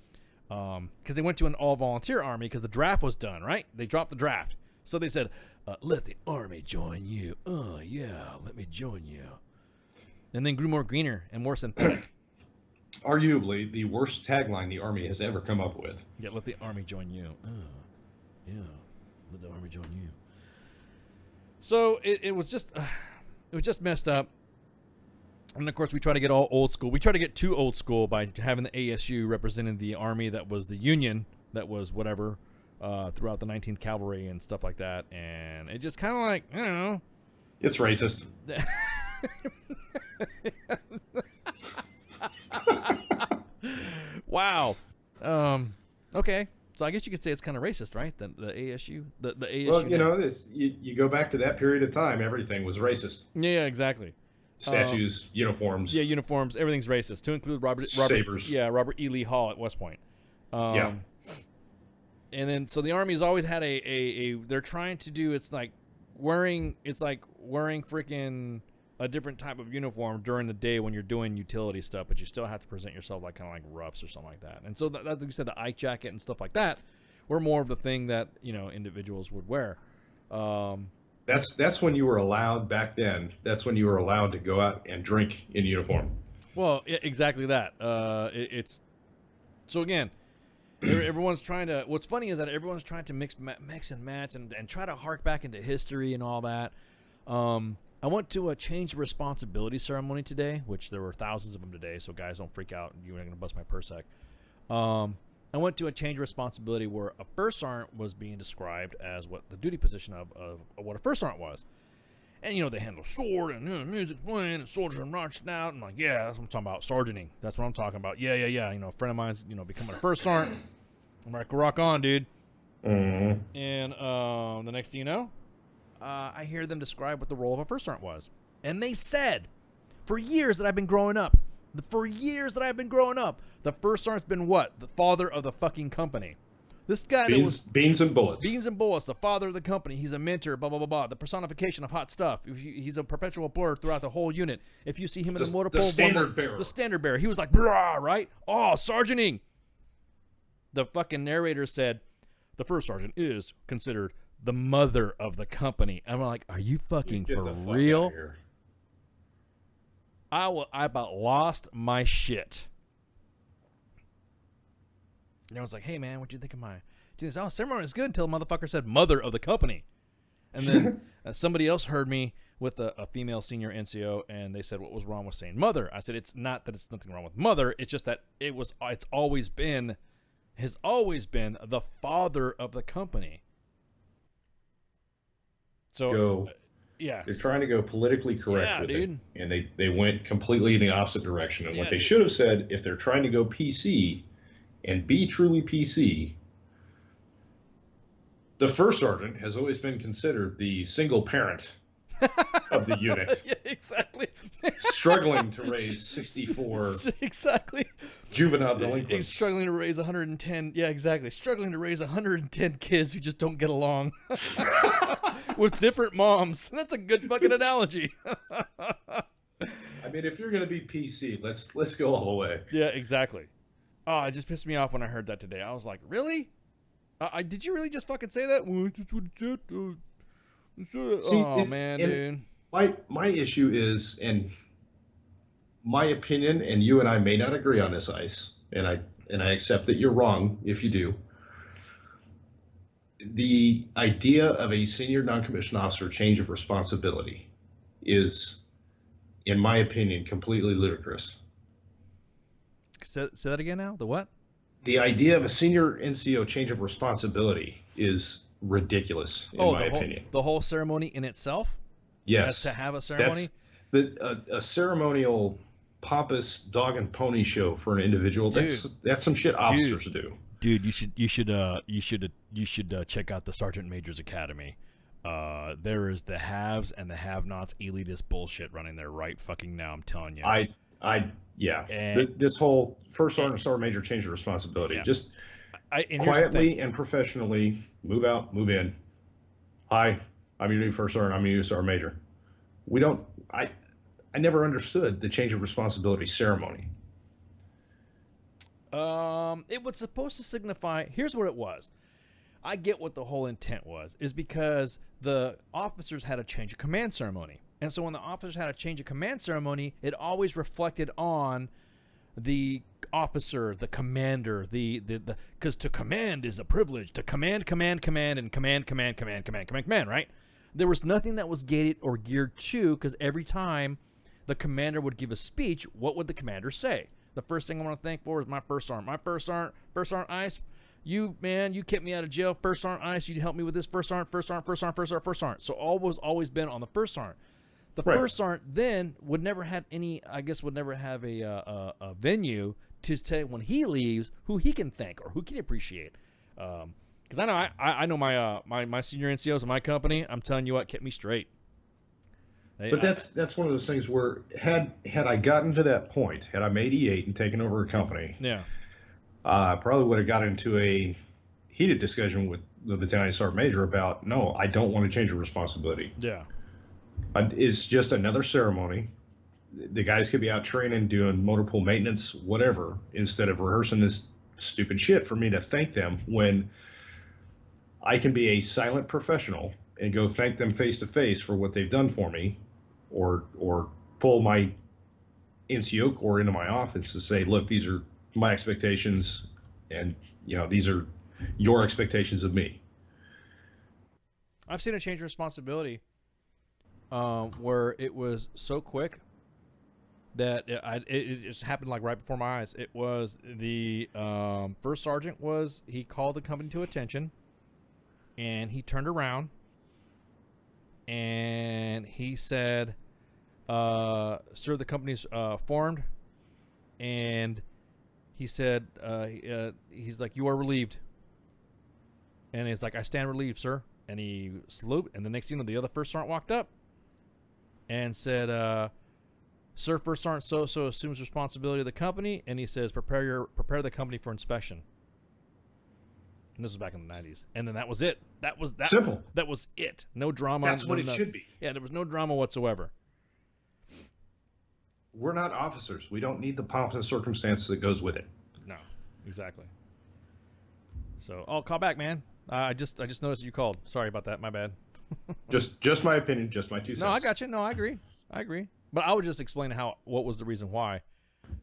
S5: because they went to an all-volunteer Army because the draft was done. Right? They dropped the draft, so they said, "Let the Army join you." Oh yeah, let me join you. And then grew more greener and more synthetic.
S6: Arguably the worst tagline the Army has ever come up with.
S5: Yeah, let the Army join you. Oh, yeah, let the Army join you. So it was just messed up. And of course, we try to get all old school. We try to get too old school by having the ASU representing the Army that was the Union, that was whatever, throughout the 19th Cavalry and stuff like that. And it just kind of like, I don't know.
S6: It's racist.
S5: Wow. Okay. So I guess you could say it's kind of racist, right? The ASU, the ASU.
S6: Well, you know, you go back to that period of time, everything was racist.
S5: Yeah, exactly.
S6: Statues, uniforms.
S5: Yeah, uniforms. Everything's racist, to include Robert.
S6: Sabers.
S5: Yeah, Robert E. Lee Hall at West Point.
S6: Yeah.
S5: And then, so the Army's always had a they're trying to do, it's like wearing freaking a different type of uniform during the day when you're doing utility stuff, but you still have to present yourself like kind of like roughs or something like that. And so that, like you said, the eye jacket and stuff like that were more of the thing that, you know, individuals would wear.
S6: That's when you were allowed back then. That's when you were allowed to go out and drink in uniform.
S5: Well, exactly that. It's so again, everyone's trying to. What's funny is that everyone's trying to mix and match and try to hark back into history and all that. I went to a change of responsibility ceremony today, which there were thousands of them today. So guys, don't freak out. You ain't gonna bust my purse sec. I went to a change of responsibility where a first sergeant was being described as what the duty position of what a first sergeant was. And, you know, they handle sword and music playing and soldiers are marching out. And I'm like, yeah, that's what I'm talking about. Sergeanting. That's what I'm talking about. Yeah. You know, a friend of mine's, you know, becoming a first sergeant. I'm like, rock on, dude.
S6: Mm-hmm.
S5: And the next thing you know, I hear them describe what the role of a first sergeant was. And they said, for years that I've been growing up, the first sergeant's been what? The father of the fucking company. This guy
S6: beans and bullets.
S5: Beans and bullets, the father of the company. He's a mentor, blah, blah, blah, blah. The personification of hot stuff. He's a perpetual blur throughout the whole unit. If you see him in the motor pool,
S6: the standard bearer.
S5: The standard bearer. He was like, brah, right? Oh, sergeanting. The fucking narrator said, the first sergeant is considered the mother of the company. I'm like, are you fucking for real? I about lost my shit. And everyone's like, hey, man, what'd you think of my... Oh, ceremony is good until the motherfucker said mother of the company. And then somebody else heard me with a female senior NCO, and they said, what was wrong with saying mother? I said, it's not that it's nothing wrong with mother. It's just that has always been the father of the company. So, yeah.
S6: They're trying to go politically correct with
S5: dude.
S6: it. And they went completely in the opposite direction. And what they should have said, if they're trying to go PC and be truly PC, the first sergeant has always been considered the single parent of the unit.
S5: Yeah, exactly.
S6: Struggling to raise 64 juvenile delinquents.
S5: He's struggling to raise 110. Yeah, exactly. Struggling to raise 110 kids who just don't get along with different moms. That's a good fucking analogy.
S6: I mean, if you're going to be PC, let's go all the way.
S5: Yeah, exactly. Oh, it just pissed me off when I heard that today. I was like, really? Did you really just fucking say that? Dude.
S6: My issue is, and my opinion, and you and I may not agree on this, Ice, and I accept that you're wrong if you do. The idea of a senior non-commissioned officer change of responsibility is, in my opinion, completely ludicrous.
S5: Say that again now? The what?
S6: The idea of a senior NCO change of responsibility is ridiculous, in my opinion.
S5: The whole ceremony in itself?
S6: Yes.
S5: To have a ceremony?
S6: A ceremonial, pompous dog and pony show for an individual. Dude, that's some shit officers do.
S5: Dude, you should check out the Sergeant Major's Academy. there is the haves and the have-nots elitist bullshit running there right fucking now. I'm telling you.
S6: Yeah.
S5: And-
S6: This whole first sergeant, sergeant major change of responsibility.
S5: Yeah.
S6: Just
S5: and here's the
S6: quietly
S5: thing.
S6: and professionally move out, move in. Hi, I'm your new first sergeant. I'm your new sergeant major. We don't. I never understood the change of responsibility ceremony.
S5: It was supposed to signify. Here's what it was. I get what the whole intent was. Is because the officers had a change of command ceremony, and so when the officers had a change of command ceremony, it always reflected on the officer, the commander, the because to command is a privilege. To command, and command, right? There was nothing that was gated or geared to, because every time the commander would give a speech, what would the commander say? The first thing I want to thank for is my first sergeant. My first sergeant, Ice. You, man, you kept me out of jail. First sergeant, Ice. You helped me with this. First sergeant. So always been on the first sergeant. The first sergeant then would never have a venue to say when he leaves who he can thank or who can appreciate. Because I know my senior NCOs in my company. I'm telling you what, kept me straight.
S6: But that's one of those things where had I gotten to that point, had I made E8 and taken over a company,
S5: yeah,
S6: I probably would have got into a heated discussion with the battalion sergeant major about, no, I don't want to change the responsibility.
S5: yeah.
S6: It's just another ceremony. The guys could be out training, doing motor pool maintenance, whatever, instead of rehearsing this stupid shit for me to thank them, when I can be a silent professional and go thank them face to face for what they've done for me, or pull my NCO corps into my office to say, look, these are my expectations, and these are your expectations of me.
S5: I've seen a change of responsibility where it was so quick that it just happened like right before my eyes. It was the first sergeant he called the company to attention, and he turned around and he said, sir, the company's formed, and he said, he's like, you are relieved. And he's like, I stand relieved, sir. And he saluted, and the next thing you know, the other first sergeant walked up and said, sir, first sergeant so assumes responsibility of the company, and he says, prepare the company for inspection. And this was back in the 90s. And then that was it. That was that.
S6: Simple.
S5: That was it. No drama.
S6: That's what it should be.
S5: Yeah, there was no drama whatsoever.
S6: We're not officers. We don't need the pomp and circumstance that goes with it.
S5: No, exactly. So, call back, man. I just noticed you called. Sorry about that. My bad.
S6: just my opinion, just my 2 cents.
S5: No, I got you. No, I agree. But I would just explain what was the reason why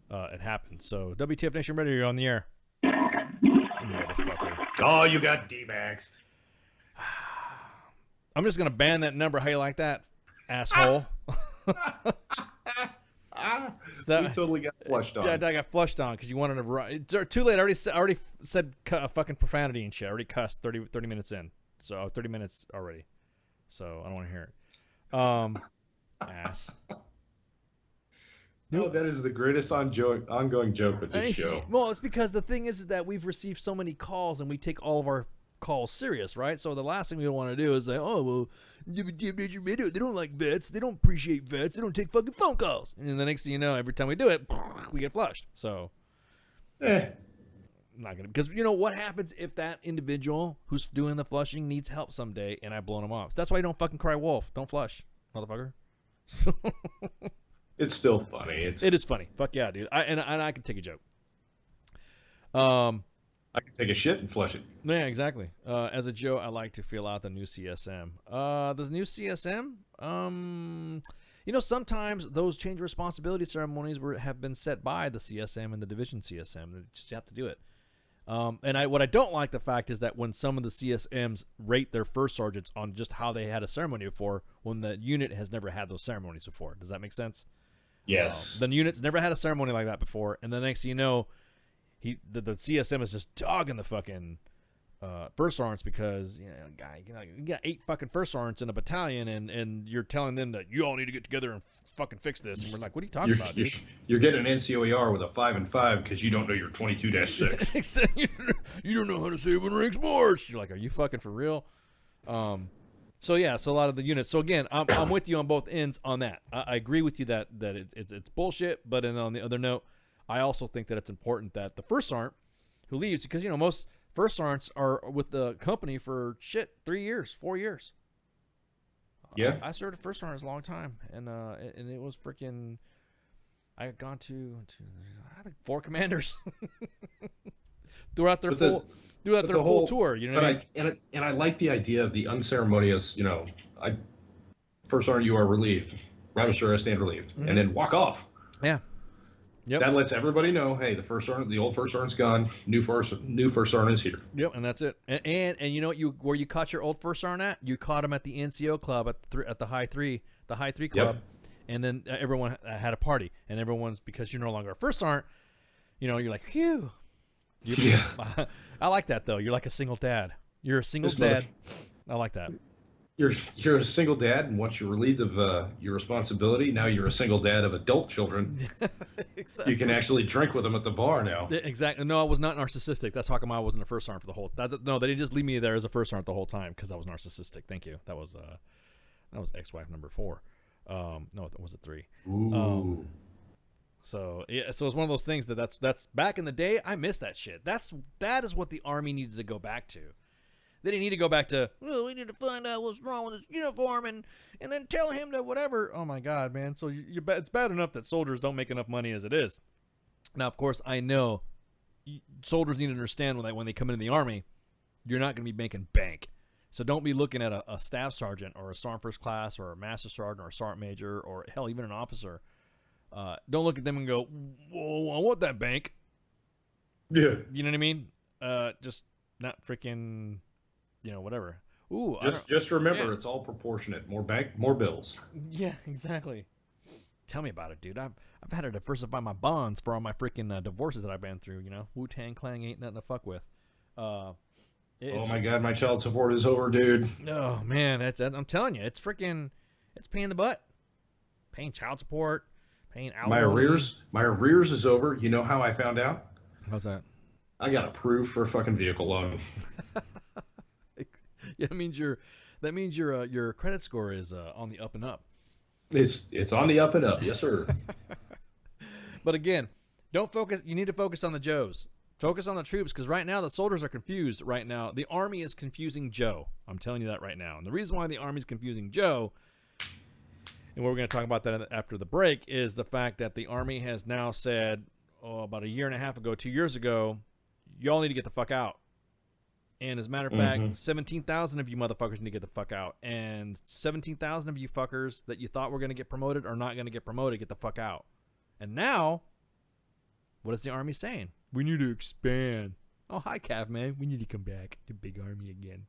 S5: it happened. So, WTF Nation Radio, you're on the air. Motherfucker.
S6: Oh, you got D-maxed.
S5: I'm just going to ban that number. How you like that, asshole?
S6: You totally got flushed on.
S5: Yeah, I got flushed on because you wanted to run. Too late. I already said fucking profanity and shit. I already cussed 30 minutes in. So 30 minutes already. So I don't want to hear it. Ass.
S6: No, that is the greatest ongoing joke with this show.
S5: Well, it's because the thing is that we've received so many calls and we take all of our calls serious, right? So the last thing we want to do is say, oh, well, they don't like vets. They don't appreciate vets. They don't take fucking phone calls. And the next thing you know, every time we do it, we get flushed. So, I'm not going to. Because you know what happens if that individual who's doing the flushing needs help someday and I've blown them off? So that's why you don't fucking cry wolf. Don't flush, motherfucker.
S6: It's still funny.
S5: It is funny. Fuck yeah, dude. I can take a joke.
S6: I can take a shit and flush it.
S5: Yeah, exactly. As a joke, I like to feel out the new CSM. The new CSM, sometimes those change responsibility ceremonies have been set by the CSM and the division CSM. They just have to do it. What I don't like the fact is that when some of the CSMs rate their first sergeants on just how they had a ceremony before, when the unit has never had those ceremonies before. Does that make sense?
S6: Yes.
S5: The unit's never had a ceremony like that before, and the next thing you know, the CSM is just dogging the fucking first sergeants because you got 8 fucking first sergeants in a battalion, and you're telling them that you all need to get together and fucking fix this, and we're like, what are you talking about, dude?
S6: You're getting an NCOER with a 5 and 5 because you don't know your 22-6.
S5: You don't know how to say when ranks march. You're like, are you fucking for real? So yeah, so a lot of the units. So again, I'm with you on both ends on that. I agree with you that it's bullshit. But then on the other note, I also think that it's important that the first sergeant who leaves, because most first sergeants are with the company for 3 years, 4 years.
S6: Yeah.
S5: I served a first sergeant a long time, and it was freaking. I had gone to I think 4 commanders throughout their full tour. You know what I mean?
S6: I like the idea of the unceremonious. First sergeant, you are relieved. Private sir, I stand relieved, and then walk off.
S5: Yeah. Yep.
S6: That lets everybody know, hey, the old first sergeant's gone. New first sergeant is here.
S5: Yep, and that's it. And you know what where you caught your old first sergeant at? You caught him at the NCO club at the high three club,
S6: Yep.
S5: and then everyone had a party, and everyone's, because you're no longer a first sergeant. You're like, phew.
S6: Yeah.
S5: I like that though. You're like a single dad. You're a single dad. I like that.
S6: You're a single dad, and once you're relieved of your responsibility, now you're a single dad of adult children.
S5: Exactly.
S6: You can actually drink with them at the bar now.
S5: Exactly. No, I was not narcissistic. That's how come I wasn't a first sergeant for the whole. No, they didn't just leave me there as a first sergeant the whole time because I was narcissistic. Thank you. That was ex-wife number 4. No, was it 3?
S6: Ooh.
S5: So yeah, so it's one of those things that's back in the day. I miss that shit. That is what the Army needed to go back to. They didn't need to go back to, well, we need to find out what's wrong with his uniform and then tell him to whatever. Oh my God, man. So it's bad enough that soldiers don't make enough money as it is. Now, of course, I know soldiers need to understand when they come into the Army, you're not going to be making bank. So don't be looking at a staff sergeant or a sergeant first class or a master sergeant or a sergeant major or hell, even an officer. Don't look at them and go, whoa, I want that bank.
S6: Yeah.
S5: You know what I mean? Just not freaking, whatever. Ooh,
S6: Just remember, It's all proportionate. More bank, more bills.
S5: Yeah, exactly. Tell me about it, dude. I've had to diversify my bonds for all my freaking divorces that I've been through. Wu-Tang Clan ain't nothing to fuck with.
S6: Oh my God, my child support is over, dude.
S5: Oh man, I'm telling you, it's paying the butt, paying child support, paying alimony.
S6: My arrears is over. You know how I found out?
S5: How's that?
S6: I got approved for a fucking vehicle loan.
S5: Yeah, that means your credit score is on the up and up.
S6: It's on the up and up, yes sir.
S5: But again, don't focus. You need to focus on the Joes. Focus on the troops, because right now the soldiers are confused. Right now, the Army is confusing Joe. I'm telling you that right now. And the reason why the Army is confusing Joe, and we're going to talk about that after the break, is the fact that the Army has now said, about a year and a half ago, 2 years ago, y'all need to get the fuck out. And as a matter of fact, 17,000 of you motherfuckers need to get the fuck out. And 17,000 of you fuckers that you thought were going to get promoted are not going to get promoted. Get the fuck out. And now, what is the Army saying? We need to expand. Oh, hi, Cav, man. We need to come back to Big Army again.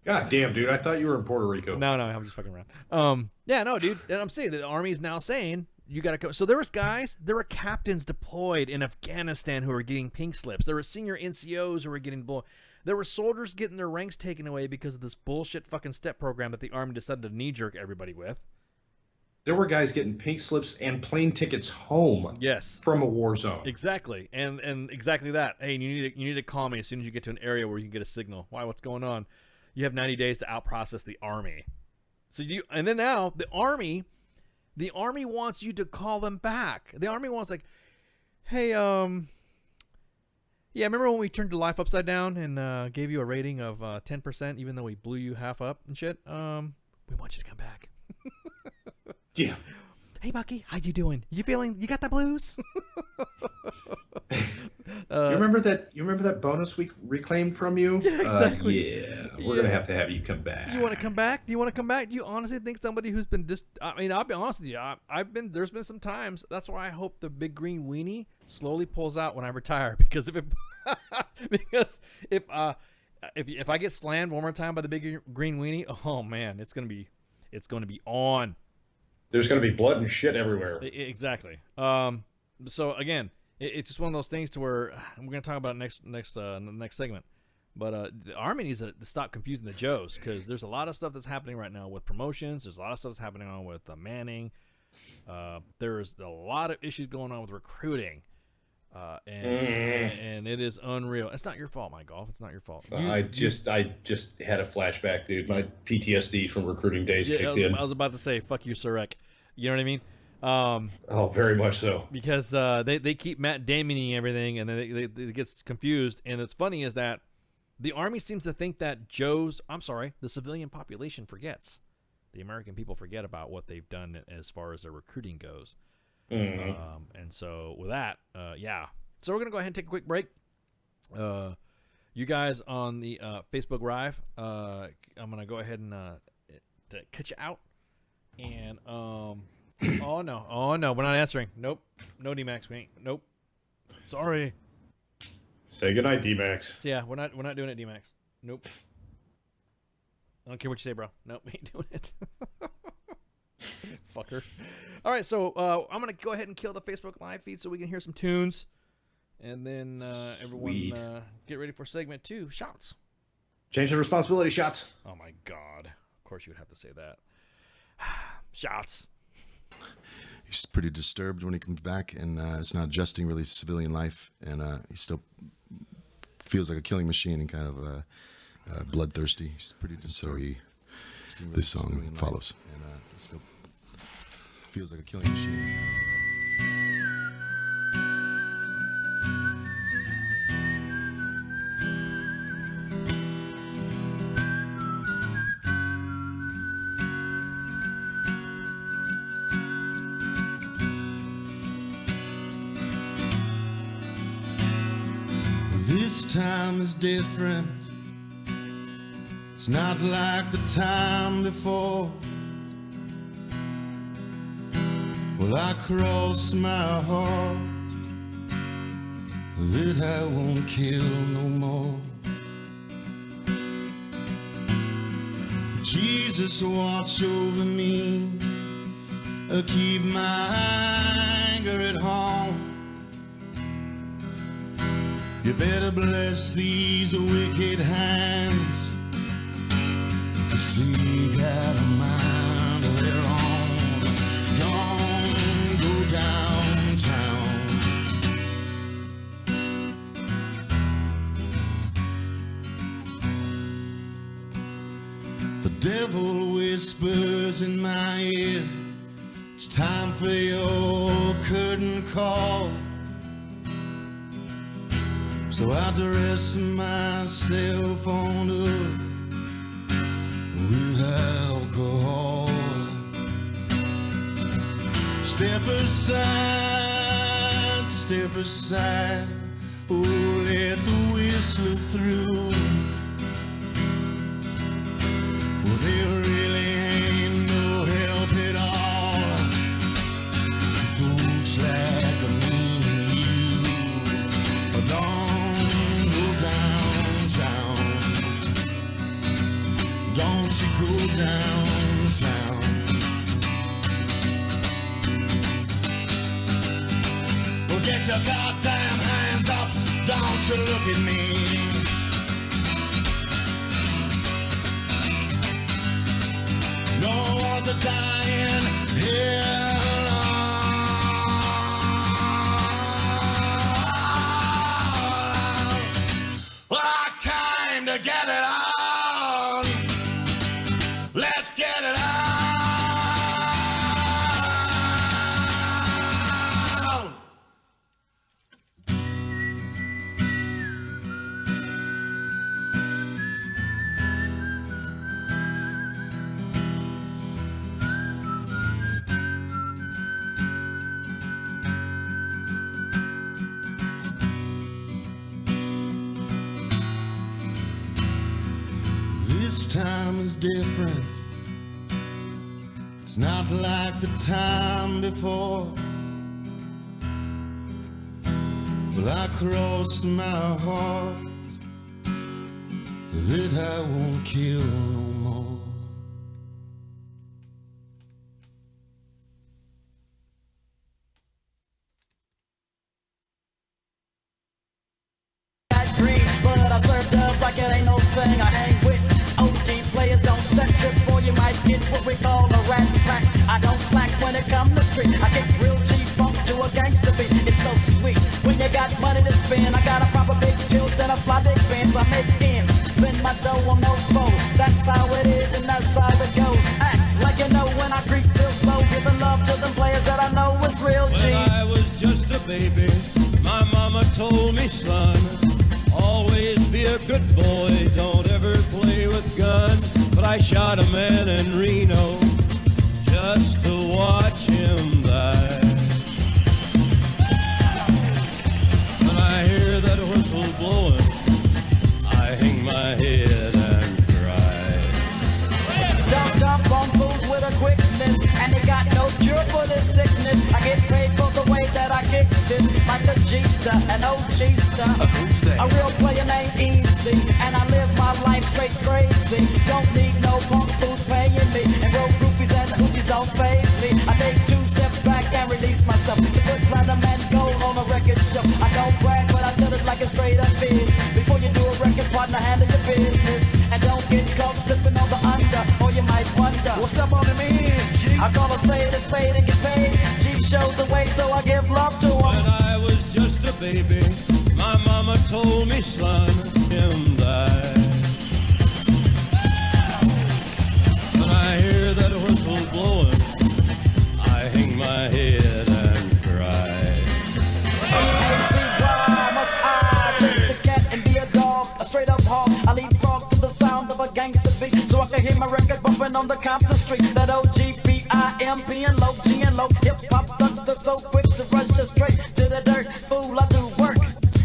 S6: God damn, dude. I thought you were in Puerto Rico.
S5: No, I'm just fucking around. Yeah, no, dude. And I'm saying the Army is now saying, you got to go. So there were captains deployed in Afghanistan who were getting pink slips. There were senior NCOs who were getting blown. There were soldiers getting their ranks taken away because of this bullshit fucking step program that the Army decided to knee-jerk everybody with.
S6: There were guys getting pink slips and plane tickets home.
S5: Yes.
S6: From a war zone.
S5: Exactly. And exactly that. Hey, you need to call me as soon as you get to an area where you can get a signal. Why? What's going on? You have 90 days to outprocess the Army. And then now the Army wants you to call them back. The Army wants hey, yeah, remember when we turned your life upside down and gave you a rating of 10%, even though we blew you half up and shit? We want you to come back.
S6: Yeah.
S5: Hey, Bucky, how you doing? You got the blues?
S6: You remember that bonus we reclaimed from you?
S5: Yeah, exactly.
S6: Yeah, we're gonna have to have you come back.
S5: You want to come back? Do you want to come back? Do you honestly think somebody who's been I'll be honest with you. There's been some times. That's why I hope the big green weenie slowly pulls out when I retire, because if I get slammed one more time by the big green weenie, oh man, it's gonna be on.
S6: There's going to be blood and shit everywhere.
S5: Exactly. So again, it's just one of those things to where we're going to talk about next segment. But the Army needs to stop confusing the Joes, because there's a lot of stuff that's happening right now with promotions. There's a lot of stuff that's happening on with Manning. There's a lot of issues going on with recruiting. And and it is unreal. It's not your fault, my golf. It's not your fault.
S6: I just had a flashback, dude. My PTSD from recruiting days kicked in.
S5: I was about to say, fuck you, Surek. You know what I mean?
S6: Oh, very much so.
S5: Because they keep Matt Damoning everything, and then it gets confused. And it's funny is that the Army seems to think that the civilian population forgets. The American people forget about what they've done as far as their recruiting goes.
S6: Mm-hmm.
S5: And so with that, yeah. So we're going to go ahead and take a quick break. You guys on the Facebook Live, I'm going to go ahead and to cut you out. And, oh no, we're not answering. Nope. No D-Max, we ain't. Nope. Sorry.
S6: Say goodnight, D-Max.
S5: So yeah, we're not doing it, D-Max. Nope. I don't care what you say, bro. Nope, we ain't doing it. Fucker. All right, so I'm going to go ahead and kill the Facebook Live feed so we can hear some tunes. And then everyone get ready for segment 2, shots.
S6: Change the responsibility, shots.
S5: Oh, my God. Of course you would have to say that. Shots.
S8: He's pretty disturbed when he comes back, and it's not adjusting really to civilian life, and he still feels like a killing machine and kind of bloodthirsty. He's pretty disturbed. So this song follows. And he still feels like a killing machine. This time is different. It's not like the time before. Well, I crossed my heart that I won't kill no more. Jesus, watch over me, keep my anger at home. You better bless these wicked hands, 'cause they got a mind of their own. Don't go downtown. The devil whispers in my ear, it's time for your curtain call. So I dress myself on up with alcohol. Step aside, oh, let the whistler through. Well, there really ain't no help at all. Folks like me and you, don't go downtown. Don't you go downtown. Well, get your goddamn hands up. Don't you look at me. No other dying here. Well, I came to get it on. Let's get it on. This time is different. It's not like the time before. Well, I crossed my heart that I won't kill no more.
S9: Green, but I serve dubs like it ain't no thing. I hang with OG players, don't set trip or you might get what we call a rat pack. I don't slack when it comes to street. I get real G-funk to a gangster beat. It's so sweet when you got money money to spend. I got a proper big tilt and a fly big Benz. I make ends, spend my dough on no foe. That's how it is and that's how it goes. Act like you know when I creep real slow, giving love to them players that I know is real G.
S10: When I was just a baby, my mama told me, son, always be a good boy, don't ever play with guns. But I shot a man in Reno just to watch him die. When I hear that whistle blowing, I hang my head and cry.
S9: Dumped up on fools with a quickness, and they got no cure for this sickness. I get paid for the way that I kick this, like a G-star, an OG-star. A real player named Easy, and I live my life straight crazy. Don't need no punk fools paying me, and road groupies and hoochies don't faze me. I take 2 steps back and release myself to put platinum and gold on a record shelf. I don't brag, but I tell it like it's straight up is. Before you do a record, partner, handle your business, and don't get caught slipping on the under, or you might wonder what's up on the man. I call a spade and get paid. G showed the way, so I give love to him.
S10: When I was just a baby, my mama told me, son, him die. When I hear that whistle blowing, I hang my head and cry.
S9: And see why must I take the cat and be a dog, a straight up hog. I lead frog to the sound of a gangster beat, so I can hear my record bumping on the Compton street. That OGPIMP and low G and low hip hop thugs so quick to rush us straight to the dirt. Fool, I do work.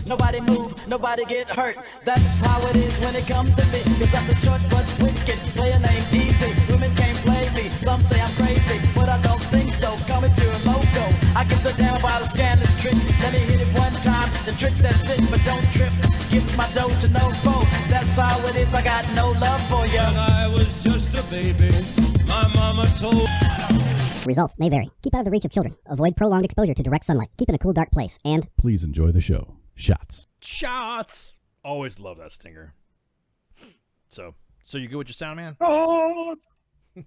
S9: Nobody move, nobody get hurt. That's how it is when it comes to me. Cause I'm the short but wicked player named Easy. Women can't play me, some say I'm crazy, but I don't think so. Coming pure and loco, I can sit down by the scandalous trick. Let me hit it one time, the trick that's it, but don't trip. Gives my dough to no foe. That's how it is, I got no love for you.
S10: When I was just a baby, my mama told.
S11: Results may vary. Keep out of the reach of children. Avoid prolonged exposure to direct sunlight. Keep in a cool, dark place. And
S12: please enjoy the show. Shots.
S5: Shots. Always love that stinger. So you good with your sound, man?
S13: Oh. I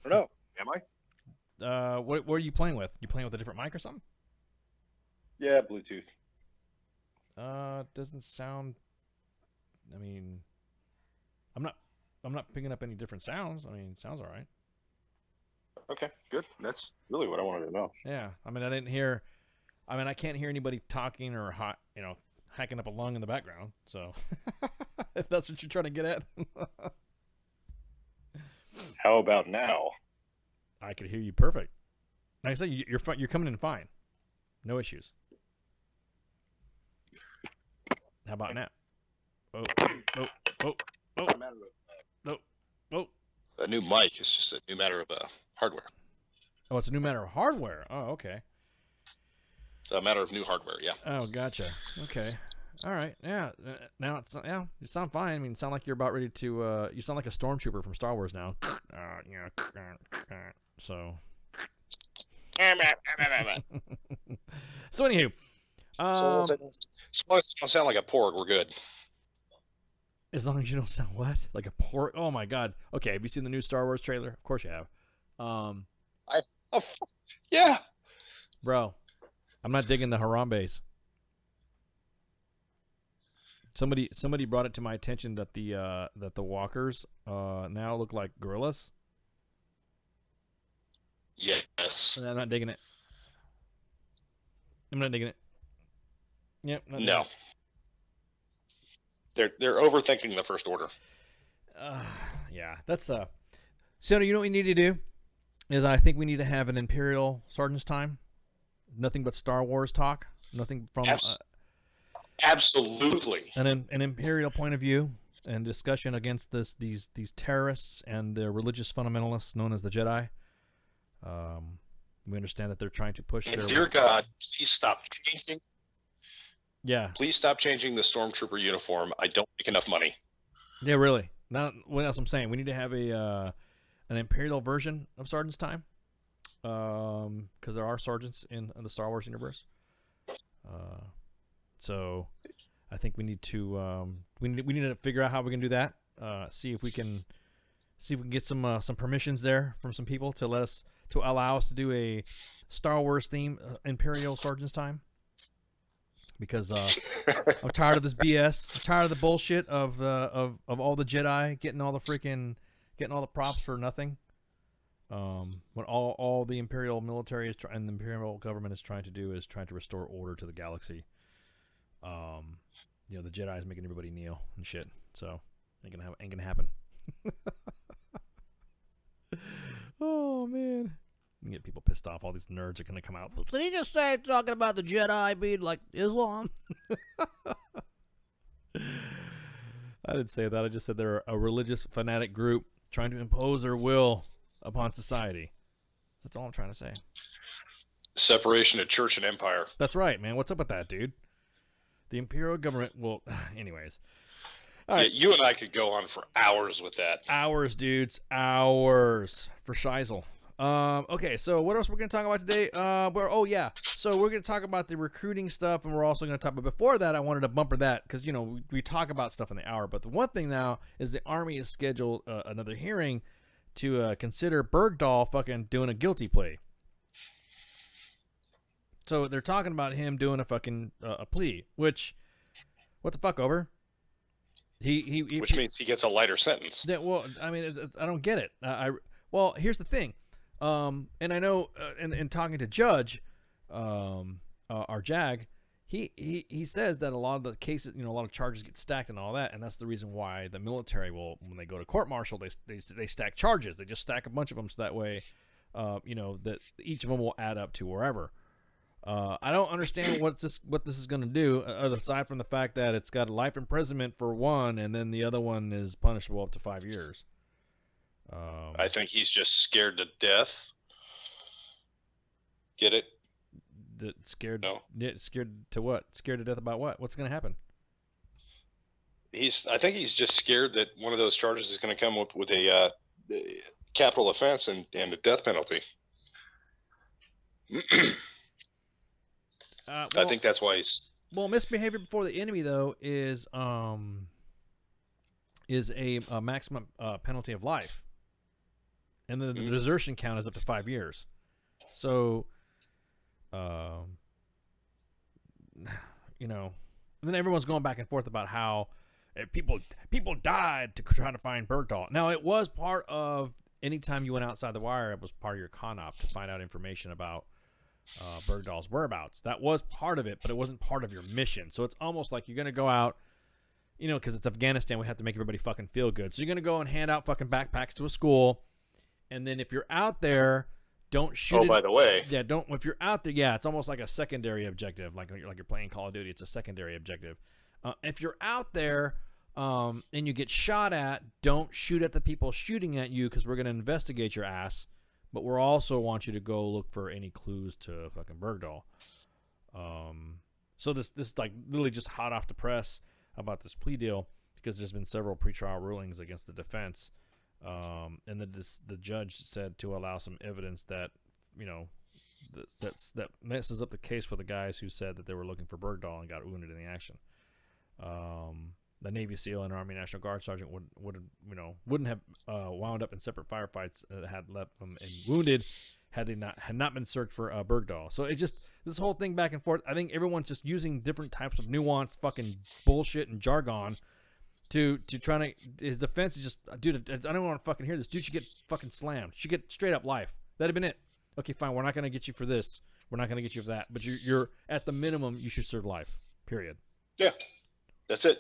S13: don't know. Am I?
S5: What are you playing with? You playing with a different mic or something?
S13: Yeah, Bluetooth.
S5: Doesn't sound. I mean, I'm not picking up any different sounds. I mean, it sounds all right.
S13: Okay, good. That's really what I wanted to know.
S5: Yeah, I mean, I can't hear anybody talking or hacking up a lung in the background. So, if that's what you're trying to get at.
S13: How about now?
S5: I could hear you perfect. Like I said, you're coming in fine. No issues. How about now? Oh.
S13: A new mic is just a new matter of hardware.
S5: Oh, it's a new matter of hardware. Oh, okay.
S13: It's a matter of new hardware, yeah.
S5: Oh, gotcha. Okay. All right. Yeah. Now you sound fine. I mean, you sound like you're about ready to. You sound like a stormtrooper from Star Wars now. So. So anywho.
S13: So as long as you don't sound like a porg, we're good.
S5: As long as you don't sound what? Like a porg? Oh my god. Okay. Have you seen the new Star Wars trailer? Of course you have.
S13: Yeah.
S5: Bro, I'm not digging the Harambe's. Somebody brought it to my attention that the walkers now look like gorillas.
S13: Yes.
S5: And I'm not digging it. I'm not digging it. Yep.
S13: No. They're overthinking the First Order.
S5: Yeah, that's So you know what we need to do is I think we need to have an Imperial Sergeant's time. Nothing but Star Wars talk. Nothing from
S13: absolutely
S5: an Imperial point of view and discussion against these terrorists and the religious fundamentalists known as the Jedi. We understand that they're trying to push
S13: and
S5: their.
S13: Dear God, please stop changing.
S5: Yeah.
S13: Please stop changing the Stormtrooper uniform. I don't make enough money.
S5: Yeah, really. Well, that's what I'm saying. We need to have an Imperial version of Sergeant's time, because there are sergeants in the Star Wars universe. So I think we need to we need to figure out how we can do that. See if we can get some permissions there from some people to allow us to do a Star Wars theme Imperial Sergeant's time. because I'm tired of this BS. I'm tired of the bullshit of all the Jedi getting all the props for nothing. When all the Imperial military and the Imperial government is trying to do is trying to restore order to the galaxy. The Jedi is making everybody kneel and shit. So ain't gonna happen. Oh man, you get people pissed off. All these nerds are gonna come out.
S7: Did he just say talking about the Jedi being like Islam?
S5: I didn't say that. I just said they're a religious fanatic group trying to impose their will upon society. That's all I'm trying to say.
S13: Separation of church and empire.
S5: That's right, man. What's up with that, dude? The Imperial government will... Anyways. All right.
S13: Yeah, you and I could go on for hours with that.
S5: Hours, dudes. Hours. For Scheisel. Okay, so what else we're going to talk about today? So we're going to talk about the recruiting stuff, and we're also going to talk about... Before that, I wanted to bumper that, because, we talk about stuff in the hour, but the one thing now is the Army has scheduled another hearing to consider Bergdahl fucking doing a guilty plea. So they're talking about him doing a fucking a plea, which, what the fuck, over?
S13: Which means he gets a lighter sentence.
S5: Yeah, well, I mean, I don't get it. Well, here's the thing, and I know, in talking to Judge, our Jag, he says that a lot of the cases, a lot of charges get stacked and all that, and that's the reason why the military will, when they go to court martial, they stack charges. They just stack a bunch of them so that way, that each of them will add up to wherever. I don't understand what this is going to do, aside from the fact that it's got life imprisonment for one, and then the other one is punishable up to 5 years.
S13: I think he's just scared to death. Get it?
S5: Scared?
S13: No.
S5: Yeah, scared to what? Scared to death about what? What's going to happen?
S13: I think he's just scared that one of those charges is going to come up with a capital offense and a death penalty. I think that's why he's...
S5: Well, misbehavior before the enemy, though, is a maximum penalty of life. And the desertion count is up to 5 years. So, and then everyone's going back and forth about how people died to try to find Bergdahl. Now, it was part of, anytime you went outside the wire, it was part of your con op to find out information about Bergdahl's whereabouts. That was part of it, but it wasn't part of your mission. So it's almost like you're going to go out, because it's Afghanistan, we have to make everybody fucking feel good. So you're going to go and hand out fucking backpacks to a school, and then if you're out there, don't shoot.
S13: Oh, by the way.
S5: Yeah, don't. If you're out there, yeah, it's almost like a secondary objective, like you're playing Call of Duty. It's a secondary objective. If you're out there and you get shot at, don't shoot at the people shooting at you, because we're going to investigate your ass. But we're also want you to go look for any clues to fucking Bergdahl. So this like literally just hot off the press about this plea deal, because there's been several pretrial rulings against the defense, and the judge said to allow some evidence that that messes up the case for the guys who said that they were looking for Bergdahl and got wounded in the action. The Navy SEAL and Army National Guard sergeant wouldn't have wound up in separate firefights had left them and wounded had not been searched for Bergdahl. So it just, this whole thing back and forth. I think everyone's just using different types of nuanced fucking bullshit and jargon to try to. His defense is just, dude, I don't want to fucking hear this. Dude should get fucking slammed. Should get straight up life. That'd have been it. Okay, fine. We're not gonna get you for this. We're not gonna get you for that. But you're at the minimum, you should serve life. Period.
S13: Yeah, that's it.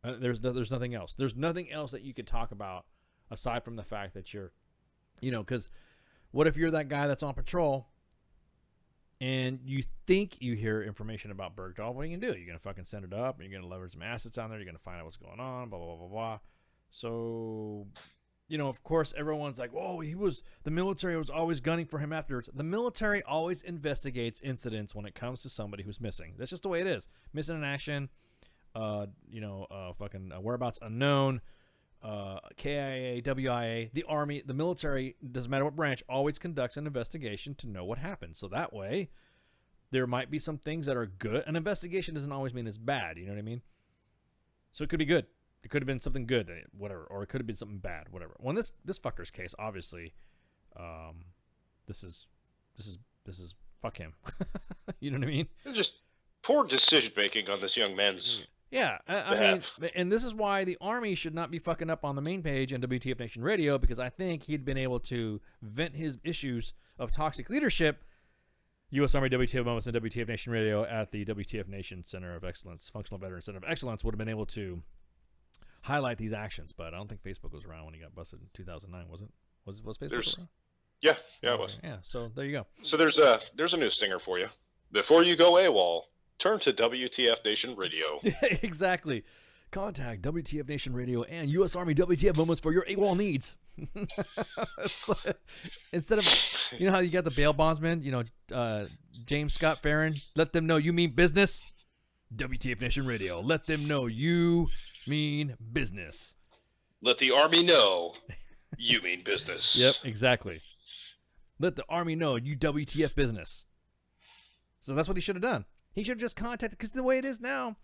S5: There's nothing else. There's nothing else that you could talk about aside from the fact that you're, because what if you're that guy that's on patrol and you think you hear information about Bergdahl? What are you going to do? You're going to fucking send it up, and you're going to leverage some assets on there. You're going to find out what's going on, blah, blah, blah, blah, blah. So, of course, everyone's like, whoa, the military was always gunning for him afterwards. The military always investigates incidents when it comes to somebody who's missing. That's just the way it is. Missing in action. Fucking whereabouts unknown, KIA, WIA, the Army, the military, doesn't matter what branch, always conducts an investigation to know what happened. So that way, there might be some things that are good. An investigation doesn't always mean it's bad, you know what I mean? So it could be good. It could have been something good, whatever, or it could have been something bad, whatever. Well, in this fucker's case, obviously, this is fuck him. You know what I mean?
S13: It's just poor decision making on this young man's.
S5: Yeah, I mean, and this is why the Army should not be fucking up on the main page and WTF Nation Radio, because I think he'd been able to vent his issues of toxic leadership, U.S. Army WTF Moments and WTF Nation Radio at the WTF Nation Center of Excellence, Functional Veteran Center of Excellence, would have been able to highlight these actions. But I don't think Facebook was around when he got busted in 2009, was it? Was Facebook around?
S13: Yeah, it was.
S5: Yeah, so there you go.
S13: So there's a new stinger for you. Before you go AWOL, turn to WTF Nation Radio.
S5: Exactly. Contact WTF Nation Radio and U.S. Army WTF Moments for your AWOL needs. Instead of, you know how you got the bail bondsman, James Scott Farron, let them know you mean business. WTF Nation Radio, let them know you mean business.
S13: Let the Army know you mean business.
S5: Yep, exactly. Let the Army know you WTF business. So that's what he should have done. He should have just contacted, because the way it is now,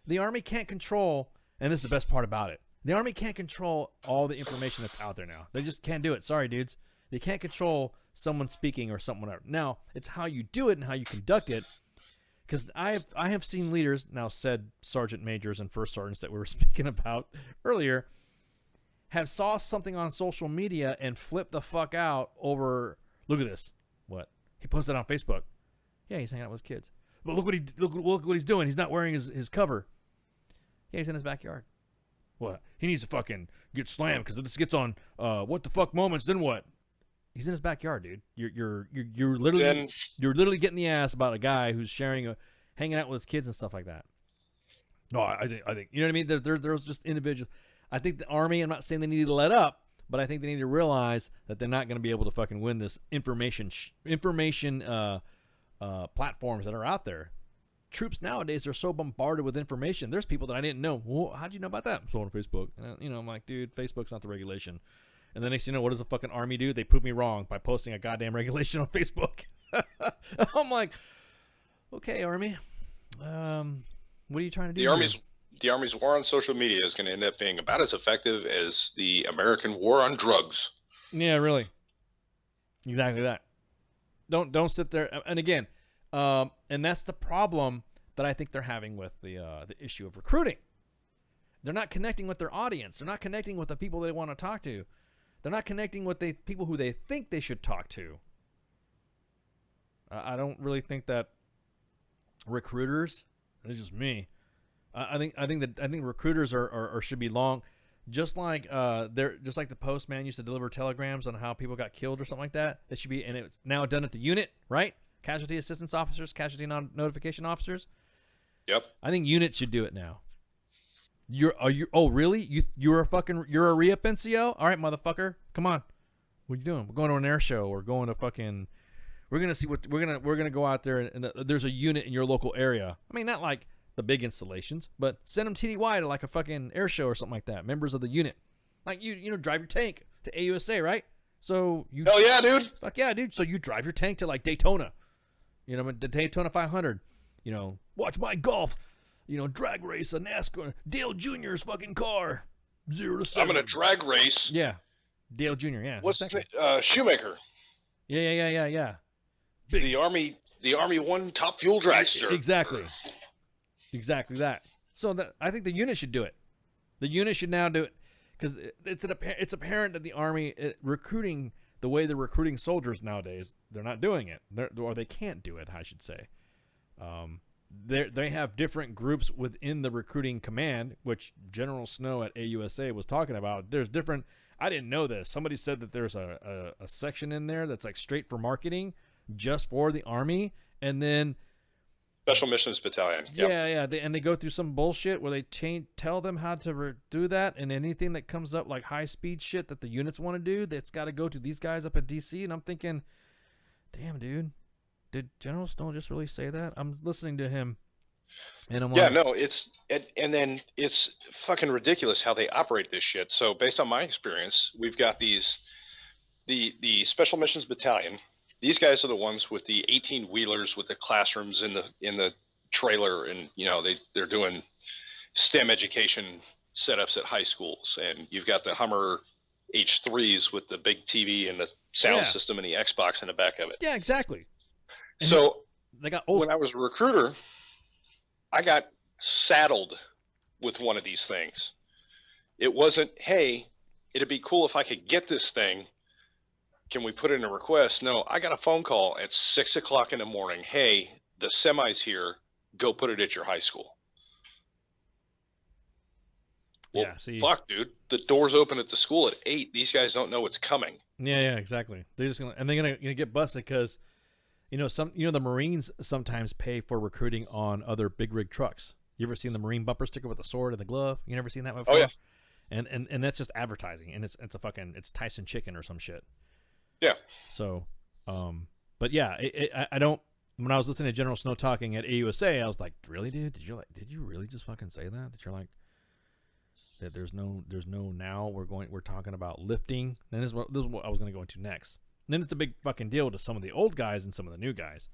S5: the Army can't control, and this is the best part about it, the Army can't control all the information that's out there now. They just can't do it. Sorry, dudes. They can't control someone speaking or someone else. Now, it's how you do it and how you conduct it, because I have seen leaders, now said sergeant majors and first sergeants that we were speaking about earlier, have saw something on social media and flip the fuck out over, look at this. What? He posted on Facebook. Yeah, he's hanging out with his kids. But look what he's doing. He's not wearing his cover. Yeah, he's in his backyard. What? He needs to fucking get slammed because this gets on what the fuck moments. Then what? He's in his backyard, dude. You're literally getting the ass about a guy who's hanging out with his kids and stuff like that. No, I think you know what I mean. There's just individuals. I think the Army. I'm not saying they need to let up, but I think they need to realize that they're not going to be able to fucking win this information platforms that are out there. Troops nowadays are so bombarded with information. There's people that I didn't know. Well, how'd you know about that? So on Facebook. And, I'm like, dude, Facebook's not the regulation. And then next thing you know, what does the fucking Army do? They prove me wrong by posting a goddamn regulation on Facebook. I'm like, okay, Army. What are you trying to do?
S13: The Army's war on social media is going to end up being about as effective as the American war on drugs.
S5: Yeah, really. Exactly that. Don't sit there. And again, and that's the problem that I think they're having with the issue of recruiting. They're not connecting with their audience. They're not connecting with the people they want to talk to. They're not connecting with the people who they think they should talk to. I don't really think that recruiters. It's just me. I think recruiters are should be long. Just like the postman used to deliver telegrams on how people got killed or something like that. It should be, and it's now done at the unit, right? Casualty assistance officers, casualty notification officers.
S13: Yep.
S5: I think units should do it now. Oh really? You're a re-up NCO? All right, motherfucker, come on. What are you doing? We're going to an air show. We're going to fucking. We're gonna see what we're gonna go out there and there's a unit in your local area. I mean, not like the big installations, but send them TDY to like a fucking air show or something like that. Members of the unit, like you drive your tank to AUSA, right? So you.
S13: Hell yeah, dude.
S5: Fuck yeah, dude. So you drive your tank to like Daytona, the Daytona 500. Watch my golf, drag race a NASCAR Dale Jr.'s fucking car, 0 to 7.
S13: I'm gonna drag race.
S5: Yeah, Dale Jr. Yeah.
S13: What's Shoemaker?
S5: Yeah.
S13: Big. The Army one top fuel dragster.
S5: Exactly that. So I think the unit should do it. The unit should now do it because it's apparent that the Army recruiting the way they're recruiting soldiers nowadays, they're not doing it, or they can't do it, I should say. They have different groups within the recruiting command, which General Snow at AUSA was talking about. There's different. I didn't know this. Somebody said that there's a section in there that's like straight for marketing, just for the Army, and then
S13: Special Missions Battalion. Yep.
S5: Yeah. They go through some bullshit where they tell them how to do that, and anything that comes up like high speed shit that the units want to do, that's got to go to these guys up at DC. And I'm thinking, damn, dude, did General Snow just really say that? I'm listening to him, and I'm like,
S13: no, it's and then it's fucking ridiculous how they operate this shit. So based on my experience, we've got the Special Missions Battalion. These guys are the ones with the 18-wheelers with the classrooms in the trailer, and they're doing STEM education setups at high schools. And you've got the Hummer H3s with the big TV and the sound system and the Xbox in the back of it.
S5: Yeah, exactly.
S13: So
S5: they got
S13: when I was a recruiter, I got saddled with one of these things. It wasn't, hey, it'd be cool if I could get this thing. Can we put in a request? No, I got a phone call at 6 o'clock in the morning. Hey, the semi's here. Go put it at your high school. Well,
S5: yeah, see,
S13: fuck, dude. The doors open at the school at 8. These guys don't know it's coming.
S5: Yeah, exactly. They're just gonna get busted because, the Marines sometimes pay for recruiting on other big rig trucks. You ever seen the Marine bumper sticker with the sword and the glove? You never seen that before?
S13: Oh yeah.
S5: And that's just advertising, and it's Tyson chicken or some shit.
S13: Yeah.
S5: So, but yeah, I don't. When I was listening to General Snow talking at AUSA, I was like, really, dude? Did you really just fucking say that? That you're like, that there's no now we're talking about lifting. And this is what I was going to go into next. And then it's a big fucking deal to some of the old guys and some of the new guys.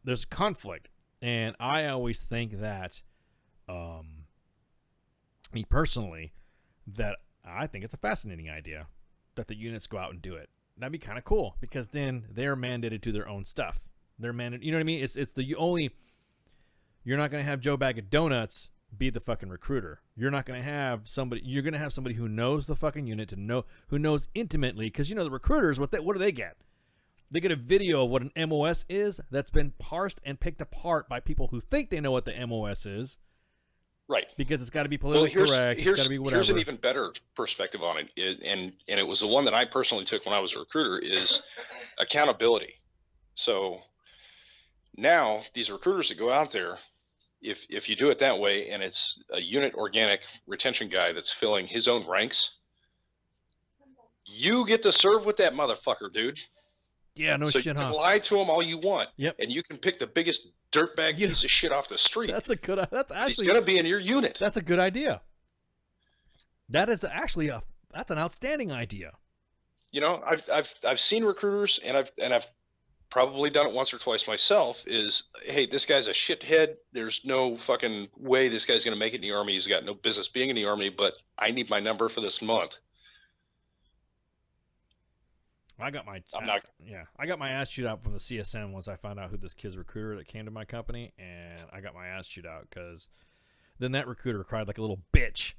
S5: There's conflict, and I always think that, me personally, that I think it's a fascinating idea that the units go out and do it. That'd be kind of cool because then they're mandated to their own stuff. They're mandated. You know what I mean? It's the only. You're not going to have Joe Bag of Donuts be the fucking recruiter. You're not going to have somebody. You're going to have somebody who knows the fucking unit who knows intimately, because the recruiters. What do they get? They get a video of what an MOS is that's been parsed and picked apart by people who think they know what the MOS is.
S13: Right.
S5: Because it's got to be politically correct. It's got to be whatever.
S13: Here's an even better perspective on it, and it was the one that I personally took when I was a recruiter, is accountability. So now these recruiters that go out there, if you do it that way, and it's a unit organic retention guy that's filling his own ranks, you get to serve with that motherfucker, dude.
S5: Yeah, no
S13: so
S5: shit,
S13: you can
S5: huh?
S13: lie to him all you want.
S5: Yep.
S13: And you can pick the biggest dirtbag piece of shit off the street.
S5: That's actually.
S13: He's gonna be in your unit.
S5: That's a good idea. That is actually that's an outstanding idea.
S13: I've seen recruiters, and I've probably done it once or twice myself. Is, hey, this guy's a shithead. There's no fucking way this guy's gonna make it in the Army. He's got no business being in the Army, but I need my number for this month.
S5: I got my ass chewed out from the CSM once I found out who this kid's recruiter that came to my company, and I got my ass chewed out because then that recruiter cried like a little bitch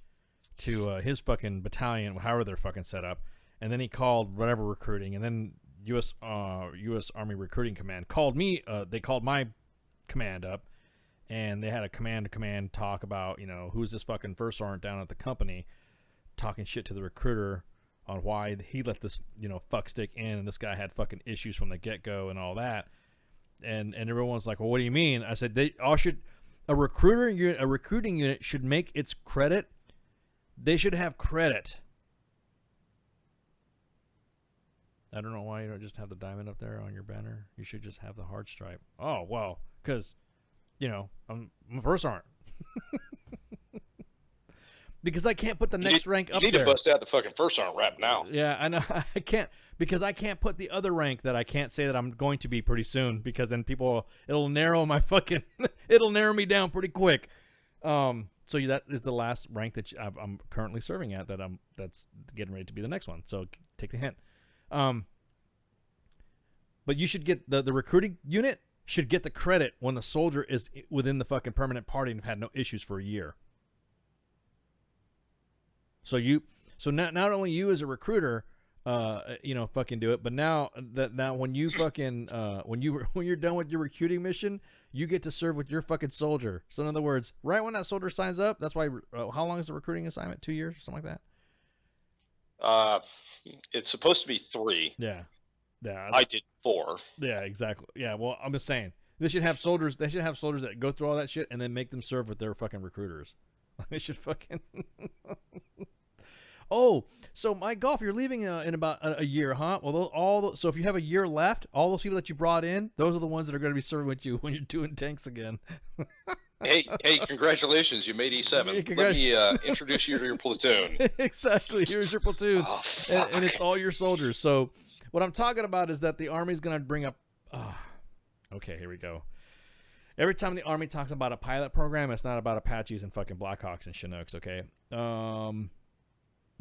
S5: to his fucking battalion, however they're fucking set up, and then he called whatever recruiting, and then U.S. Army Recruiting Command called me. They called my command up, and they had a command-to-command talk about who's this fucking first sergeant down at the company talking shit to the recruiter on why he let this fuck stick in, and this guy had fucking issues from the get-go and all that, and everyone's like, well, what do you mean? I said a recruiting unit should make its credit. They should have credit. I don't know why you don't just have the diamond up there on your banner. You should just have the hard stripe. Oh well, because I'm first sergeant. Because I can't put the next rank up there.
S13: You need to bust out the fucking first sergeant rap now.
S5: Yeah, I know. I can't, because I can't put the other rank that I can't say that I'm going to be pretty soon, because then it'll narrow my fucking, it'll narrow me down pretty quick. So that is the last rank that I'm currently serving at, that's getting ready to be the next one. So take the hint. But you should get the recruiting unit should get the credit when the soldier is within the fucking permanent party and have had no issues for a year. So not only you as a recruiter, fucking do it, but now when you fucking when you're done with your recruiting mission, you get to serve with your fucking soldier. So in other words, right when that soldier signs up, that's why. How long is the recruiting assignment? 2 years or something like that?
S13: It's supposed to be 3.
S5: Yeah.
S13: I did 4.
S5: Yeah, exactly. Yeah. Well, I'm just saying they should have soldiers. They should have soldiers that go through all that shit and then make them serve with their fucking recruiters. They should fucking. Oh, so my golf, you're leaving in about a year, huh? Well, so if you have a year left, all those people that you brought in, those are the ones that are going to be serving with you when you're doing tanks again.
S13: hey, congratulations, you made E7.
S5: Yeah,
S13: Let me introduce you to your platoon.
S5: Exactly, here's your platoon,
S13: oh,
S5: and it's all your soldiers. So what I'm talking about is that the Army's going to bring up. Okay, here we go. Every time the Army talks about a pilot program, it's not about Apaches and fucking Blackhawks and Chinooks, okay?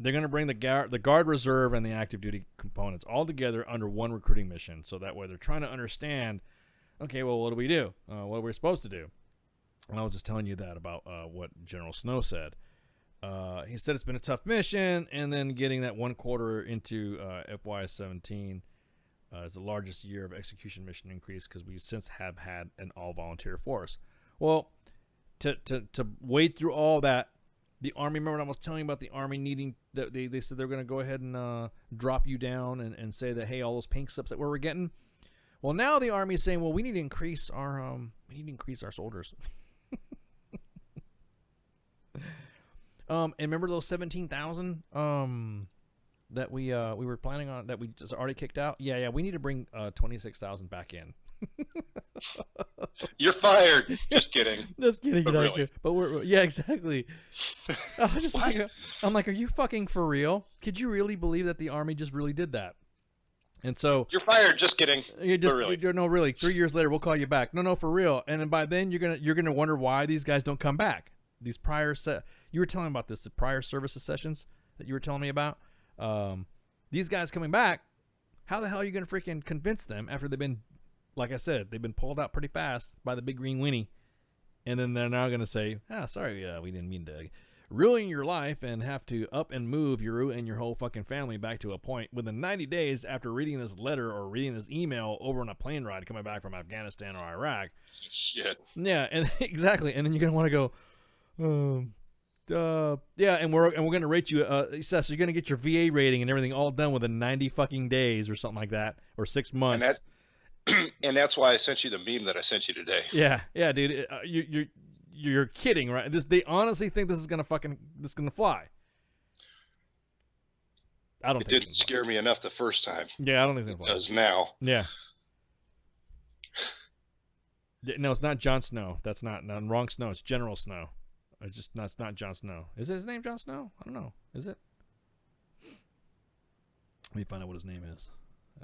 S5: They're going to bring the Guard Reserve and the active duty components all together under one recruiting mission. So that way they're trying to understand Okay, well, what do we do? What are we supposed to do? And I was just telling you that about what General Snow said. He said it's been a tough mission, and then getting that 1 quarter into FY17 is the largest year of execution mission increase because we since have had an all-volunteer force. Well, to wade through all that, the Army, remember what I was telling you about the Army needing, that they said they're going to go ahead and drop you down and say that, hey, all those pink slips that we're getting. Well, now the Army is saying, well, we need to increase our soldiers. And remember those 17,000 that we were planning on, that we just already kicked out? Yeah, we need to bring 26,000 back in.
S13: You're fired. Just kidding.
S5: Just kidding.
S13: But really.
S5: But we're yeah, exactly. I'm like, are you fucking for real? Could you really believe that the Army just really did that? And so
S13: you're fired. Just kidding.
S5: Really. 3 years later, we'll call you back. No, for real. And then by then, you're gonna wonder why these guys don't come back. These prior you were telling me about this, the prior services sessions that you were telling me about. These guys coming back. How the hell are you gonna freaking convince them after they've been, like I said, they've been pulled out pretty fast by the big green weenie, and then they're now gonna say, sorry, we didn't mean to ruin your life and have to up and move you and your whole fucking family back to a point within 90 days after reading this letter or reading this email over on a plane ride coming back from Afghanistan or Iraq.
S13: Shit.
S5: Yeah, and exactly. And then you're gonna want to go, yeah, and we're gonna rate you. So you're gonna get your VA rating and everything all done within 90 fucking days or something like that, or 6 months.
S13: And that's why I sent you the meme that I sent you today.
S5: Yeah, dude. You're kidding, right? They honestly think this is gonna fly. I don't.
S13: It didn't scare me enough the first time.
S5: Yeah, I don't think it's gonna fly.
S13: It does now.
S5: Yeah. No, it's not Jon Snow. That's not wrong Snow. It's General Snow. It's not Jon Snow. Is it his name, Jon Snow? I don't know. Is it? Let me find out what his name is.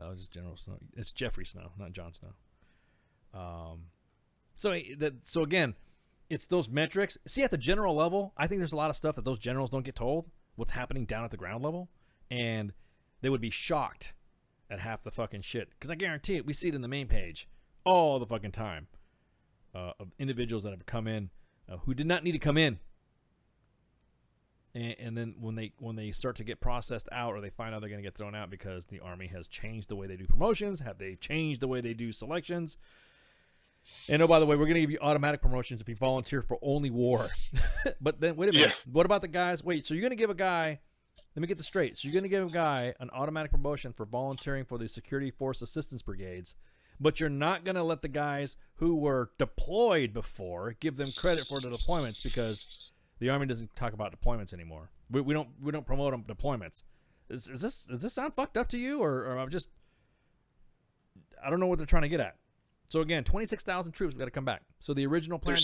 S5: Oh, it's just General Snow. It's Jeffrey Snow, not Jon Snow. So again, it's those metrics. See, at the general level, I think there's a lot of stuff that those generals don't get told what's happening down at the ground level, and they would be shocked at half the fucking shit. Because I guarantee it, we see it in the main page all the fucking time of individuals that have come in who did not need to come in. And then when they start to get processed out, or they find out they're going to get thrown out because the Army has changed the way they do promotions, have they changed the way they do selections? And oh, by the way, we're going to give you automatic promotions if you volunteer for only war. But then, wait a minute. Yeah. What about the guys? Wait, so you're going to give a guy, let me get this straight. So you're going to give a guy an automatic promotion for volunteering for the Security Force Assistance Brigades, but you're not going to let the guys who were deployed before give them credit for the deployments, because the Army doesn't talk about deployments anymore. We don't promote them deployments. Does this sound fucked up to you, or I don't know what they're trying to get at. So again, 26,000 troops got to come back. So the original plan.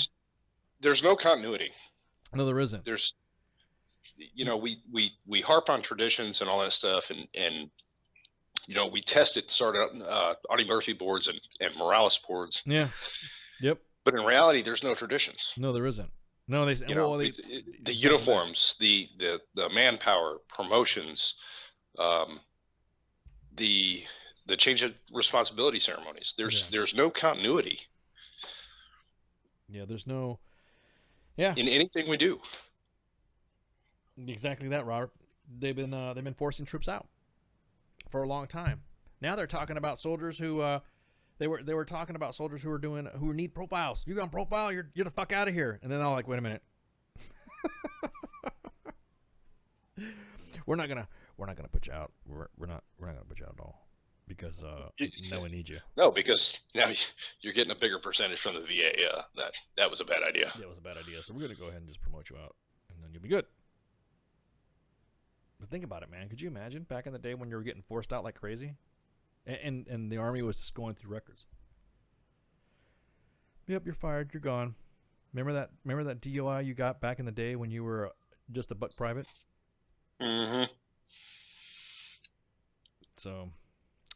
S13: There's no continuity.
S5: No, there isn't.
S13: There's, we harp on traditions and all that stuff, and we tested, started Audie Murphy boards and Morales boards.
S5: Yeah. Yep.
S13: But in reality, there's no traditions.
S5: No, there isn't. No,
S13: the uniforms, the manpower, promotions, the change of responsibility ceremonies. There's no continuity.
S5: Yeah, there's no. Yeah.
S13: In anything we do.
S5: Exactly that, Robert. They've been forcing troops out for a long time. Now they're talking about soldiers who they were talking about soldiers who need profiles. You're on profile, you're the fuck out of here. And then I'm like, wait a minute. We're not gonna put you out. We're not gonna put you out at all, because now we need you.
S13: No, because now you're getting a bigger percentage from the VA. That was a bad idea.
S5: Yeah, it was a bad idea. So we're gonna go ahead and just promote you out, and then you'll be good. But think about it, man. Could you imagine back in the day when you were getting forced out like crazy? And the Army was just going through records. Yep, you're fired. You're gone. Remember that DOI you got back in the day when you were just a buck private?
S13: Mm-hmm.
S5: So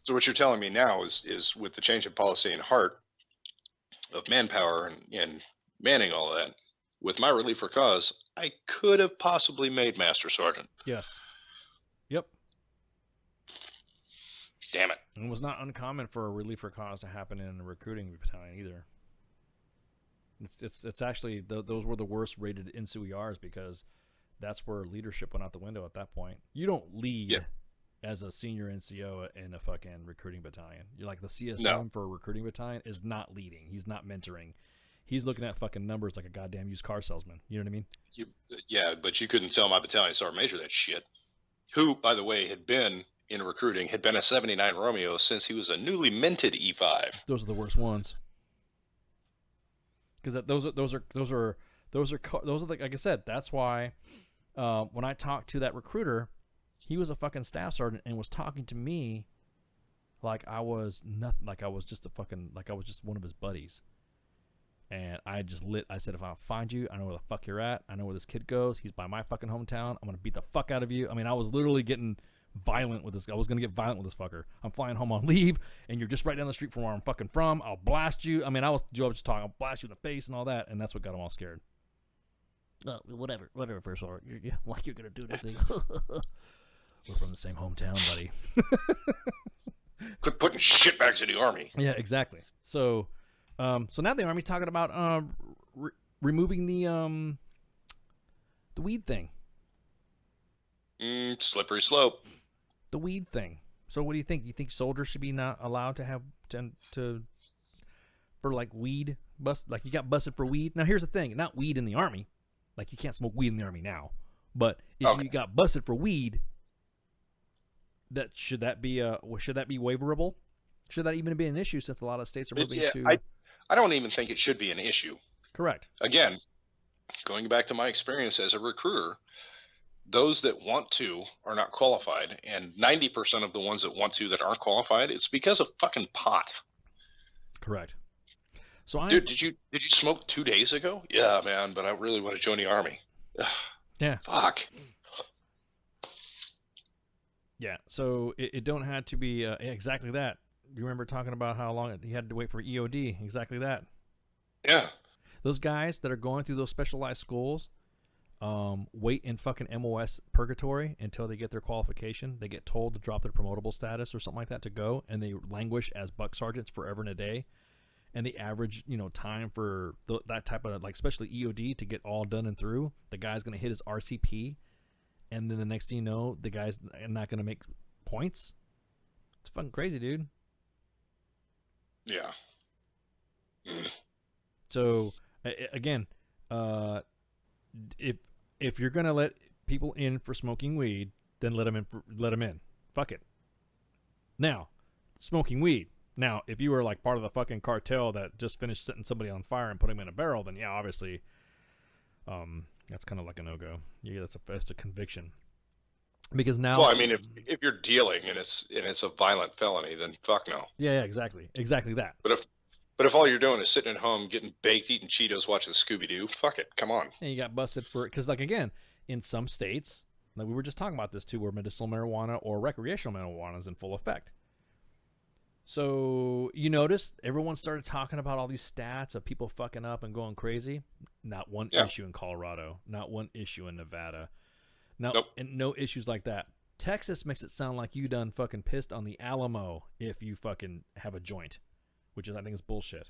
S13: what you're telling me now is with the change in policy and heart of manpower and manning all of that, with my relief for cause, I could have possibly made Master Sergeant.
S5: Yes. Yep.
S13: damn it.
S5: It was not uncommon for a relief for cause to happen in a recruiting battalion either. It's actually those were the worst rated NCOERs because that's where leadership went out the window at that point. You don't lead as a senior NCO in a fucking recruiting battalion. You're like the CSM for a recruiting battalion is not leading. He's not mentoring. He's looking at fucking numbers like a goddamn used car salesman. You know what I mean?
S13: Yeah, but you couldn't tell my battalion sergeant major that shit. Who, by the way, had been in recruiting, had been a 79 Romeo since he was a newly minted E5.
S5: Those are the worst ones. Because those are like I said. That's why when I talked to that recruiter, he was a fucking staff sergeant and was talking to me like I was nothing, like I was just one of his buddies. And I said, if I find you, I know where the fuck you're at. I know where this kid goes. He's by my fucking hometown. I'm gonna beat the fuck out of you. I mean, I was literally getting violent with this. I was gonna get violent with this fucker. I'm flying home on leave, and you're just right down the street from where I'm fucking from. I'll blast you. I mean, I was just talking. I'll blast you in the face and all that, and that's what got them all scared. Whatever, First Sergeant. You're like you're gonna do anything. We're from the same hometown, buddy.
S13: Quit putting shitbags in the Army.
S5: Yeah, exactly. So now the Army's talking about removing the weed thing.
S13: Slippery slope.
S5: The weed thing. So what do you think? You think soldiers should be not allowed to have for like weed bust? Like you got busted for weed. Now here's the thing: not weed in the Army. Like you can't smoke weed in the Army now. But if you got busted for weed, should that be waiverable? Should that even be an issue since a lot of states are moving to?
S13: I don't even think it should be an issue.
S5: Correct.
S13: Again, going back to my experience as a recruiter, those that want to are not qualified, and 90% of the ones that want to that aren't qualified, it's because of fucking pot.
S5: Correct. So
S13: dude, did you smoke 2 days ago? Yeah, man, but I really want to join the Army. Ugh,
S5: yeah.
S13: Fuck.
S5: Yeah. So it don't have to be exactly that. You remember talking about how long he had to wait for EOD? Exactly that.
S13: Yeah.
S5: Those guys that are going through those specialized schools, wait in fucking MOS purgatory until they get their qualification. They get told to drop their promotable status or something like that to go, and they languish as buck sergeants forever and a day. And the average, time for that type of, like, especially EOD to get all done and through, the guy's going to hit his RCP, and then the next thing you know, the guy's not going to make points. It's fucking crazy, dude.
S13: Yeah.
S5: So again, if you're gonna let people in for smoking weed, then let them in. Let them in. Fuck it. Now, smoking weed. Now, if you were like part of the fucking cartel that just finished setting somebody on fire and putting them in a barrel, then yeah, obviously, that's kind of like a no-go. Yeah, that's a conviction. Because now,
S13: well, I mean, if you're dealing and it's a violent felony, then fuck no.
S5: Yeah, exactly that.
S13: But if all you're doing is sitting at home getting baked, eating Cheetos, watching Scooby Doo, fuck it, come on.
S5: And you got busted for it because, like, again, in some states, like we were just talking about this too, where medicinal marijuana or recreational marijuana is in full effect. So you notice everyone started talking about all these stats of people fucking up and going crazy. Not one issue in Colorado. Not one issue in Nevada. And no issues like that. Texas makes it sound like you done fucking pissed on the Alamo if you fucking have a joint, which I think is bullshit.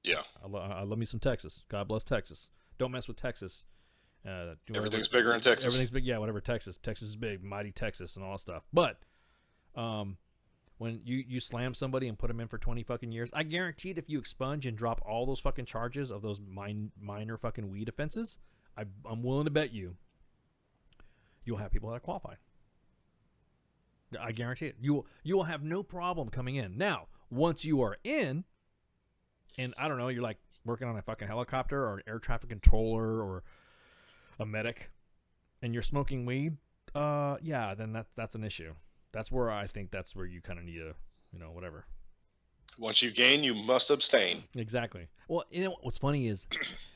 S13: Yeah.
S5: I love me some Texas. God bless Texas. Don't mess with Texas.
S13: Everything's bigger in Texas.
S5: Everything's big. Yeah, whatever. Texas is big. Mighty Texas and all that stuff. But when you slam somebody and put them in for 20 fucking years, I guarantee it, if you expunge and drop all those fucking charges of those minor fucking weed offenses, I'm willing to bet you'll have people that are qualified. I guarantee it. You will have no problem coming in. Now, once you are in, and I don't know, you're like working on a fucking helicopter or an air traffic controller or a medic, and you're smoking weed, then that's an issue. That's where I think that's where you kind of need to, whatever.
S13: Once you gain, you must abstain.
S5: Exactly. Well, what's funny is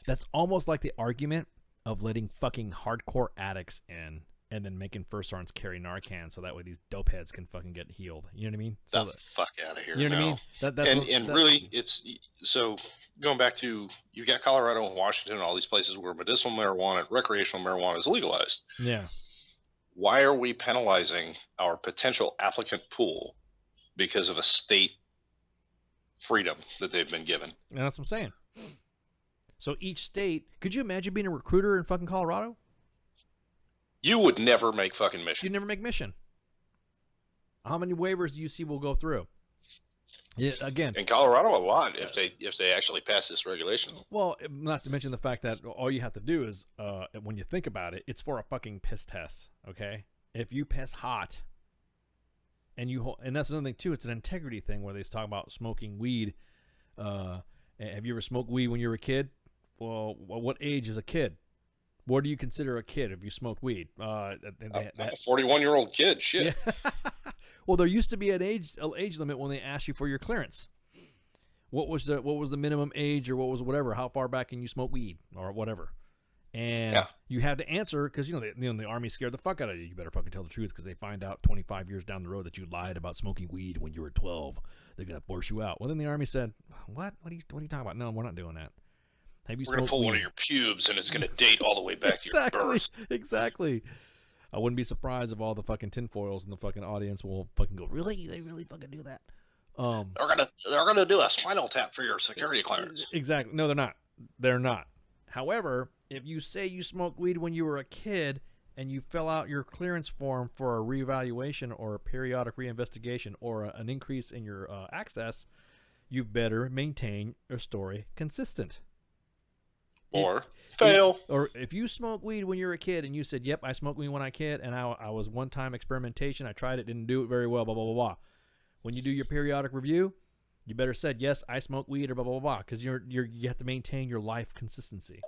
S5: that's almost like the argument of letting fucking hardcore addicts in and then making first sergeants carry Narcan so that way these dope heads can fucking get healed. You know what I mean?
S13: So the fuck out of here.
S5: You know what I mean?
S13: And really, it's so going back to, you got Colorado and Washington and all these places where medicinal marijuana, recreational marijuana is legalized.
S5: Yeah.
S13: Why are we penalizing our potential applicant pool because of a state freedom that they've been given.
S5: And that's what I'm saying. So each state, could you imagine being a recruiter in fucking Colorado?
S13: You would never make fucking mission.
S5: You'd never make mission. How many waivers do you see will go through? Yeah, again,
S13: in Colorado, a lot if they actually pass this regulation.
S5: Well, not to mention the fact that all you have to do is, when you think about it, it's for a fucking piss test. Okay, if you piss hot, and that's another thing too. It's an integrity thing where they talk about smoking weed. Have you ever smoked weed when you were a kid? Well, what age is a kid? What do you consider a kid if you smoke weed?
S13: A 41-year-old kid. Shit.
S5: Yeah. Well, there used to be an age limit when they asked you for your clearance. What was the minimum age, or what was whatever? How far back can you smoke weed or whatever? And you had to answer because the Army scared the fuck out of you. You better fucking tell the truth because they find out 25 years down the road that you lied about smoking weed when you were 12. They're gonna force you out. Well, then the Army said, "What? What are you talking about? No, we're not doing that. Have you
S13: We're gonna pull one of your pubes, and it's gonna date all the way back to your birth."
S5: Exactly. I wouldn't be surprised if all the fucking tinfoils in the fucking audience will fucking go, "Really? They really fucking do that?"
S13: They're gonna do a spinal tap for your security clearance.
S5: Exactly. No, they're not. They're not. However, if you say you smoked weed when you were a kid and you fill out your clearance form for a reevaluation or a periodic reinvestigation or an increase in your access, you better maintain your story consistent.
S13: Or fail.
S5: Or if you smoke weed when you're a kid and you said, "Yep, I smoked weed when I kid, and I was one-time experimentation. I tried it, didn't do it very well, blah, blah, blah, blah." When you do your periodic review, you better said, "Yes, I smoke weed," or blah, blah, blah, blah, because you have to maintain your life consistency.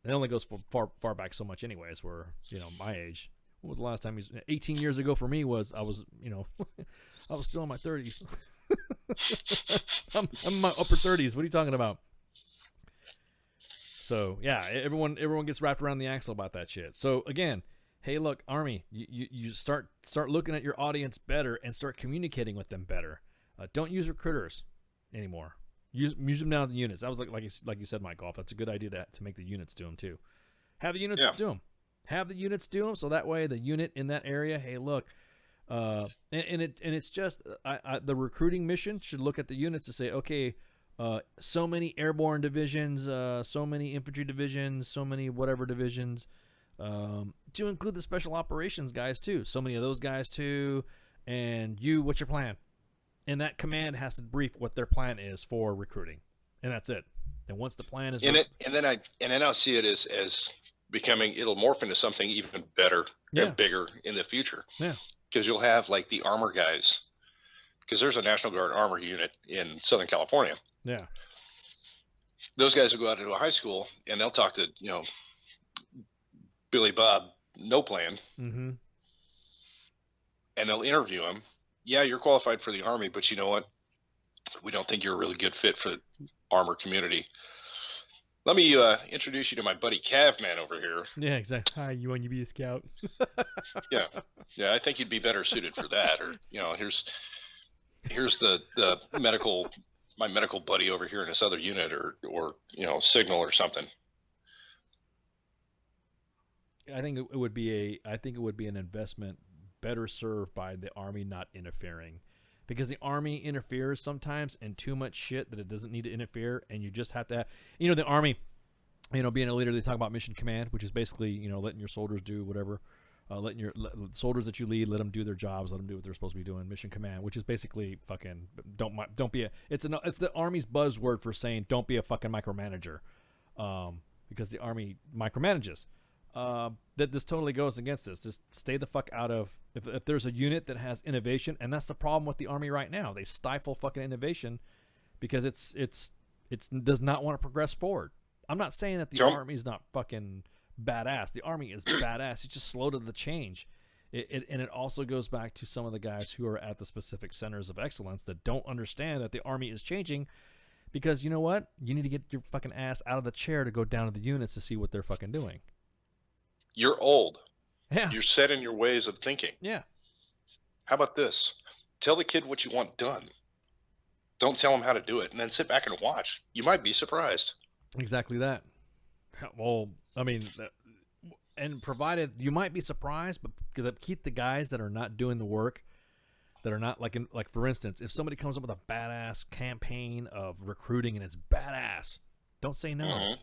S5: It only goes far back so much anyways, where, my age. When was the last time 18 years ago for me was, I was still in my 30s. I'm in my upper 30s. What are you talking about? So yeah, everyone gets wrapped around the axle about that shit. So again, hey, look, Army, you start looking at your audience better and start communicating with them better. Don't use recruiters anymore. Use them down at the units. That was like you said, Mike Goff. That's a good idea to make the units do them too. Have the units do them. Have the units do them, so that way the unit in that area, hey, look, and it's just the recruiting mission should look at the units to say, okay. So many airborne divisions, so many infantry divisions, so many whatever divisions, to include the special operations guys too. So many of those guys too. And what's your plan? And that command has to brief what their plan is for recruiting, and that's it. And once the plan is,
S13: and then I'll see it as becoming. It'll morph into something even better and bigger in the future.
S5: Yeah,
S13: because you'll have like the armor guys. Because there's a National Guard armor unit in Southern California.
S5: Yeah.
S13: Those guys will go out to a high school and they'll talk to, Billy Bob No Plan.
S5: Mm-hmm.
S13: And they'll interview him. Yeah, you're qualified for the Army, but you know what? We don't think you're a really good fit for the armor community. Let me introduce you to my buddy Cavman over here.
S5: Yeah, exactly. Hi, you want to be a scout?
S13: Yeah, I think you'd be better suited for that. Or, here's the my medical buddy over here in this other unit, or signal or something.
S5: I think it would be an investment better served by the Army not interfering, because the Army interferes sometimes in too much shit that it doesn't need to interfere, and you just have to the Army, being a leader, they talk about mission command, which is basically letting your soldiers do whatever. Letting your soldiers that you lead, let them do their jobs, let them do what they're supposed to be doing. Mission command, which is basically fucking don't be a. It's the Army's buzzword for saying don't be a fucking micromanager, because the Army micromanages. That this totally goes against this. Just stay the fuck out of. If there's a unit that has innovation, and that's the problem with the Army right now, they stifle fucking innovation because it's does not want to progress forward. I'm not saying that the Army's not fucking badass. The Army is badass. It's just slow to the change. And it also goes back to some of the guys who are at the specific centers of excellence that don't understand that the Army is changing, because you know what? You need to get your fucking ass out of the chair to go down to the units to see what they're fucking doing.
S13: You're old.
S5: Yeah.
S13: You're set in your ways of thinking.
S5: Yeah.
S13: How about this? Tell the kid what you want done. Don't tell him how to do it, and then sit back and watch. You might be surprised.
S5: Exactly that. Well, I mean, and provided you might be surprised, but keep the guys that are not doing the work that are not like for instance, if somebody comes up with a badass campaign of recruiting and it's badass, don't say no.
S13: Mm-hmm.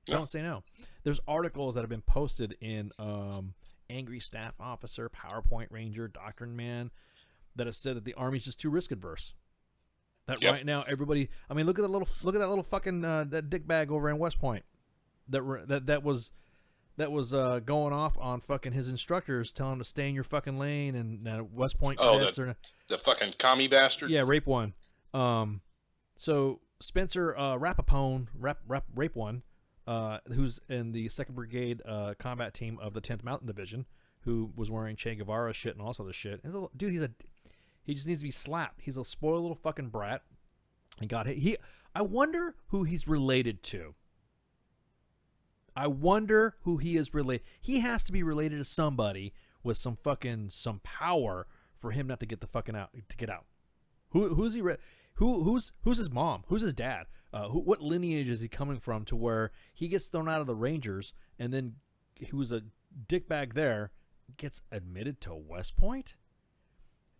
S5: Don't say no. There's articles that have been posted in Angry Staff Officer, PowerPoint Ranger, Doctrine Man that have said that the Army's just too risk adverse. That right now everybody. I mean, look at that little fucking that dickbag over in West Point that was going off on fucking his instructors, telling him to stay in your fucking lane, and West Point cadets
S13: the fucking commie bastard.
S5: Yeah, Rape One. So Spencer Rapapone, Rape One, who's in the 2nd Brigade combat team of the 10th Mountain Division, who was wearing Che Guevara shit and all this other shit. Dude, he just needs to be slapped. He's a spoiled little fucking brat. And God, I wonder who he's related to. I wonder who he is related. He has to be related to somebody with some power for him not to get the fucking out to get out. Who's he? Who's his mom? Who's his dad? What lineage is he coming from to where he gets thrown out of the Rangers and then who's a dickbag there gets admitted to West Point?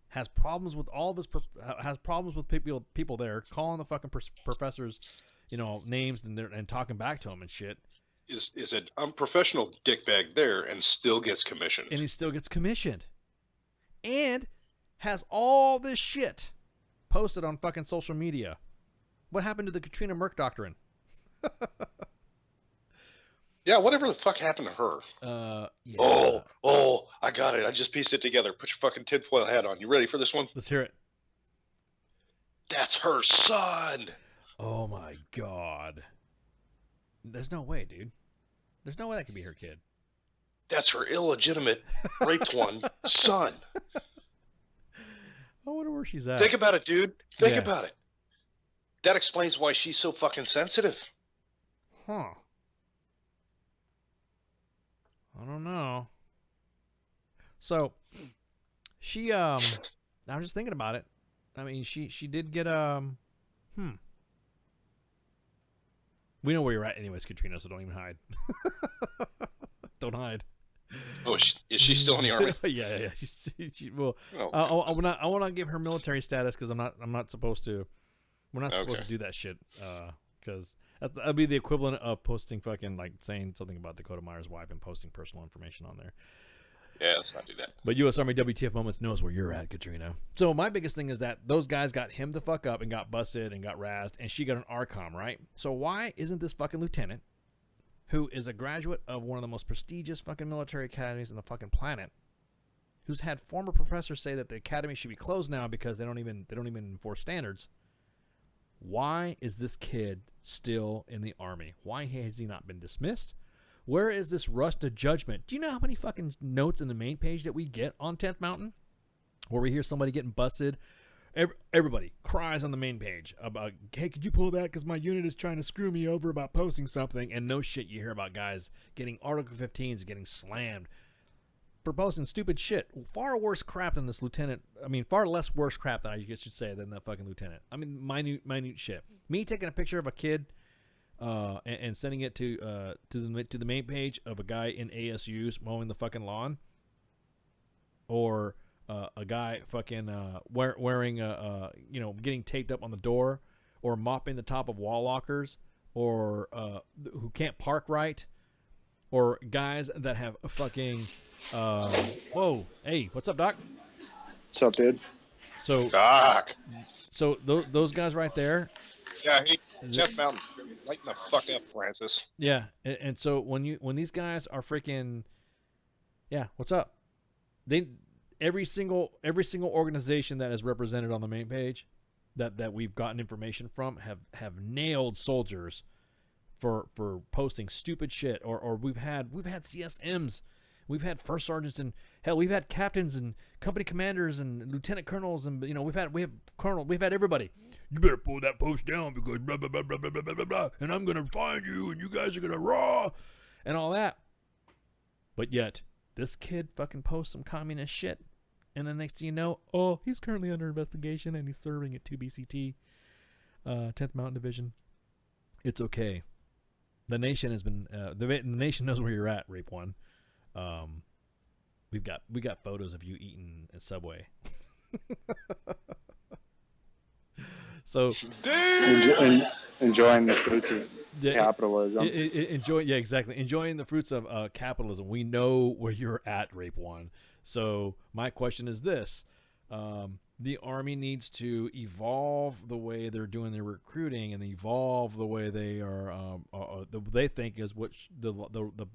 S5: Has problems with all of his has problems with people there calling the fucking professors, names and talking back to him and shit.
S13: Is an unprofessional dickbag there and still gets commissioned.
S5: And he still gets commissioned. And has all this shit posted on fucking social media. What happened to the Katrina Merck doctrine?
S13: Yeah, whatever the fuck happened to her?
S5: Yeah.
S13: Oh, I got it. I just pieced it together. Put your fucking tinfoil hat on. You ready for this one?
S5: Let's hear it.
S13: That's her son.
S5: Oh my God. There's no way, dude. There's no way that could be her kid.
S13: That's her illegitimate raped one son.
S5: I wonder where she's at.
S13: Think about it, dude. Think about it. That explains why she's so fucking sensitive.
S5: Huh. I don't know. So, she, I'm just thinking about it. I mean, she did get, We know where you're at anyways, Katrina, so don't even hide. Don't hide.
S13: Oh, is she still in the Army?
S5: Yeah. She will. Oh. I will not give her military status because I'm not supposed to. We're not supposed to do that shit. Because that'll be the equivalent of posting fucking saying something about Dakota Meyer's wife and posting personal information on there.
S13: Yeah, let's not do that.
S5: But U.S. Army WTF Moments knows where you're at, Katrina. So my biggest thing is that those guys got him the fuck up and got busted and got razzed, and she got an ARCOM, right? So why isn't this fucking lieutenant, who is a graduate of one of the most prestigious fucking military academies on the fucking planet, who's had former professors say that the academy should be closed now because they don't even enforce standards? Why is this kid still in the Army? Why has he not been dismissed? Where is this rust of judgment? Do you know how many fucking notes in the main page that we get on 10th Mountain? Where we hear somebody getting busted. Everybody cries on the main page about, hey, could you pull that because my unit is trying to screw me over about posting something. And no shit, you hear about guys getting Article 15s, getting slammed for posting stupid shit. Far worse crap than this lieutenant. I mean, far less worse crap than I should say than that fucking lieutenant. I mean, minute shit. Me taking a picture of a kid and sending it to the main page of a guy in ASUs mowing the fucking lawn, or a guy fucking wearing getting taped up on the door, or mopping the top of wall lockers, or who can't park right, or guys that have a fucking whoa, hey, what's up, Doc?
S14: What's up, dude?
S5: So
S13: Doc.
S5: So those guys right there.
S13: Yeah, hey, Jeff Mountain, lighten the fuck up, Francis.
S5: Yeah, and so when these guys are freaking, yeah, what's up? Every single organization that is represented on the main page that we've gotten information from have nailed soldiers for posting stupid shit, or we've had CSMs, we've had first sergeants, and hell, we've had captains and company commanders and lieutenant colonels, and we've had everybody. You better pull that post down because blah blah blah blah blah blah blah blah, and I'm gonna find you, and you guys are gonna raw, and all that. But yet this kid fucking posts some communist shit, and then next thing you know, oh, he's currently under investigation and he's serving at 2BCT, 10th Mountain Division. It's okay. The nation has been the nation knows where you're at, Rape One. We got photos of you eating at Subway. So
S14: enjoying the fruits of capitalism.
S5: Enjoying the fruits of capitalism. We know where you're at, Rape One. So my question is this: the Army needs to evolve the way they're doing their recruiting and evolve the way they are. They think is the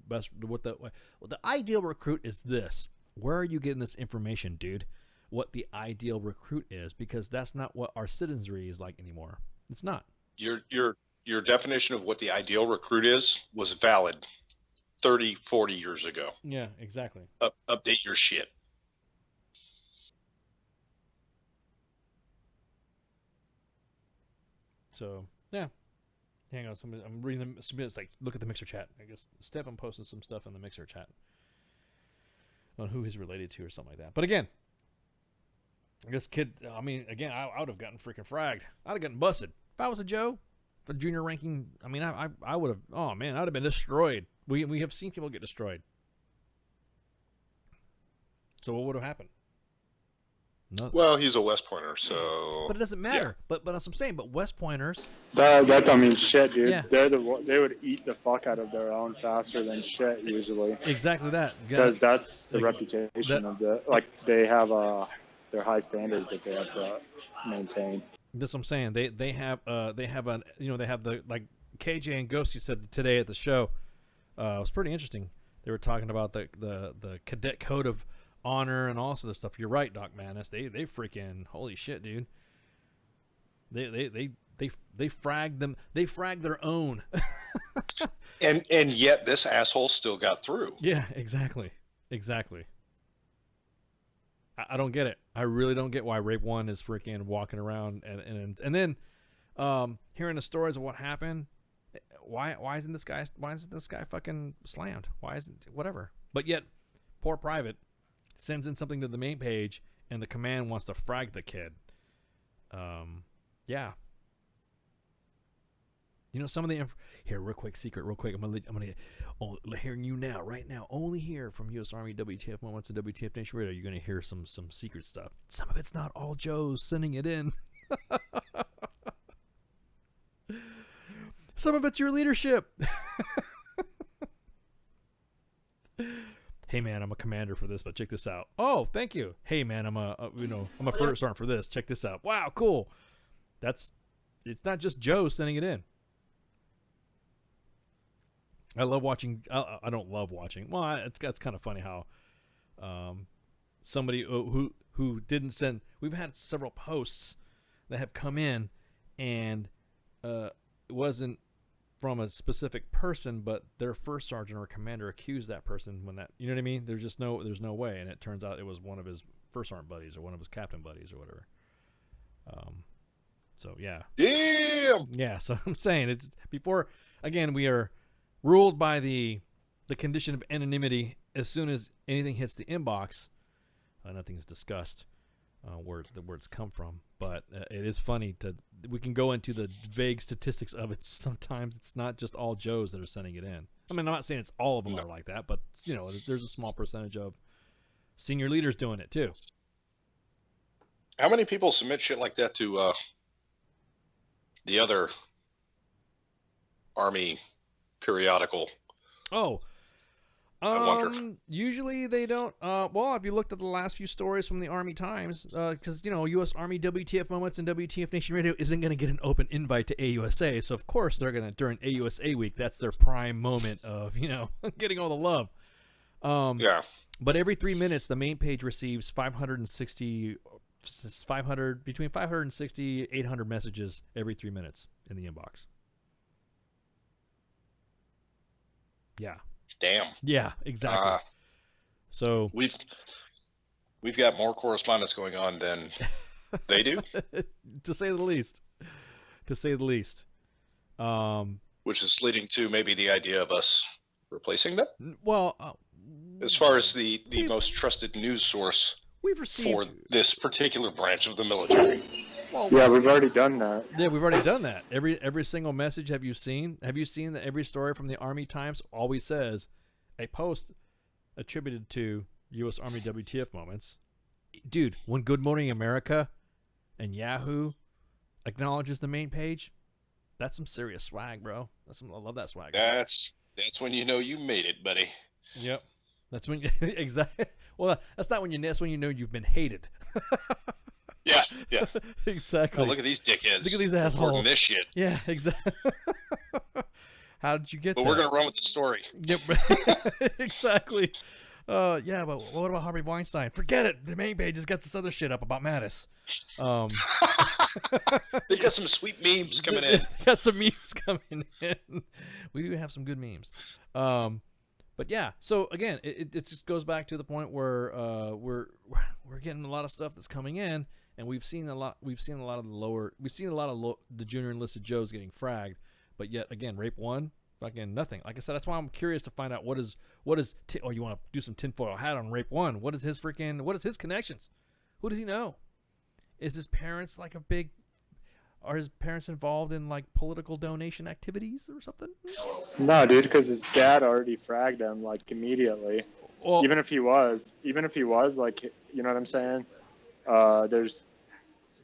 S5: best. What the ideal recruit is this. Where are you getting this information, dude? What the ideal recruit is, because that's not what our citizenry is like anymore. It's not.
S13: Your definition of what the ideal recruit is was valid 30, 40 years ago.
S5: Yeah, exactly.
S13: Update your shit.
S5: So, yeah. Hang on, I'm reading them. It's like, look at the Mixer chat. I guess Stefan posted some stuff in the Mixer chat on who he's related to or something like that. But again, this kid, I mean, again, I would have gotten freaking fragged. I'd have gotten busted. If I was a Joe, the junior ranking, I mean, I would have, oh man, I'd have been destroyed. We have seen people get destroyed. So what would have happened? Nothing.
S13: Well, he's a West Pointer, so.
S5: But it doesn't matter. Yeah. But that's what I'm saying. But West Pointers.
S14: That don't mean shit, dude.
S5: Yeah.
S14: They would eat the fuck out of their own faster than shit usually.
S5: Exactly that.
S14: Because that's the reputation of the they have their high standards that they have to maintain.
S5: That's what I'm saying. They have the, like KJ and Ghosty said today at the show. It was pretty interesting. They were talking about the cadet code of honor and all this stuff. You're right, Doc Manus. They freaking, holy shit, dude. They fragged them. They fragged their own.
S13: and yet this asshole still got through.
S5: Yeah, exactly. I don't get it. I really don't get why Rape One is freaking walking around and then hearing the stories of what happened. Why isn't this guy fucking slammed? Why isn't whatever? But yet, poor private sends in something to the main page, and the command wants to frag the kid. Yeah. You know, some of the here, real quick, secret, real quick. I'm gonna hearing you now, right now, only here from U.S. Army WTF Moments and WTF Nation Radio. You're gonna hear some secret stuff. Some of it's not all Joe's sending it in. Some of it's your leadership. Hey man, I'm a commander for this, but check this out. Oh, thank you. Hey man, I'm a first sergeant for this. Check this out. Wow, cool. It's not just Joe sending it in. I love watching. I don't love watching. Well, it's kind of funny how somebody who didn't send. We've had several posts that have come in, and it wasn't from a specific person, but their first sergeant or commander accused that person when that, you know what I mean? There's no way, and it turns out it was one of his first sergeant buddies or one of his captain buddies or whatever. So yeah.
S13: Damn.
S5: Yeah. So I'm saying it's before. Again, we are ruled by the condition of anonymity. As soon as anything hits the inbox, nothing is discussed. Where the words come from, but it is funny we can go into the vague statistics of it. Sometimes it's not just all Joes that are sending it in. I mean, I'm not saying it's all of them are like that, but you know, there's a small percentage of senior leaders doing it too.
S13: How many people submit shit like that to the other Army periodical?
S5: Oh.
S13: I wonder.
S5: Usually they don't. Well, if you looked at the last few stories from the Army Times, because you know, U.S. Army WTF Moments and WTF Nation Radio isn't going to get an open invite to AUSA, so of course they're going to, during AUSA week, that's their prime moment of, you know, getting all the love.
S13: Yeah.
S5: But every 3 minutes, the main page receives between 560, 800 messages every 3 minutes in the inbox. Yeah.
S13: Damn.
S5: Yeah, exactly. So
S13: we've got more correspondence going on than they do,
S5: to say the least.
S13: Which is leading to maybe the idea of us replacing them.
S5: Well,
S13: as far as the most trusted news source
S5: we've received
S13: for this particular branch of the military.
S14: Well, yeah, we've already done that.
S5: Yeah, we've already done that. Every single message have you seen? Have you seen that every story from the Army Times always says a post attributed to U.S. Army WTF Moments dude, when Good Morning America and Yahoo acknowledges the main page, that's some serious swag, bro. I love that swag.
S13: That's when you know you made it, buddy.
S5: Yep. That's when exactly. Well, that's not when that's when you know you've been hated.
S13: Yeah.
S5: Exactly.
S13: Oh, look at these dickheads.
S5: Look at these
S13: reporting
S5: assholes.
S13: this shit.
S5: Yeah, exactly. How did you get
S13: But
S5: that?
S13: we're gonna run with the story.
S5: Yep. Exactly. Yeah, but what about Harvey Weinstein? Forget it. The main page has got this other shit up about Mattis.
S13: They got some sweet memes coming in.
S5: Got some memes coming in. We do have some good memes. But yeah, so again, it just goes back to the point where we're getting a lot of stuff that's coming in, and we've seen a lot of the junior enlisted Joes getting fragged, but yet again, rape one, fucking nothing. Like I said, that's why I'm curious to find out what is you want to do some tinfoil hat on rape one? What is his connections? Who does he know? Is his parents like are his parents involved in like political donation activities or something?
S14: No, dude, because his dad already fragged him like immediately.
S5: Well,
S14: even if he was, like, you know what I'm saying? There's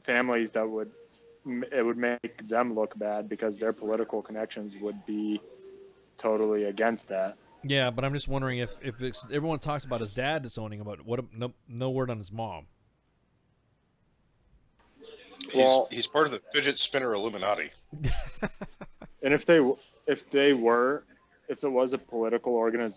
S14: families that would make them look bad because their political connections would be totally against that.
S5: Yeah, but I'm just wondering if everyone talks about his dad disowning him, but no word on his mom.
S13: He's part of the fidget spinner Illuminati.
S14: And if it was a political organization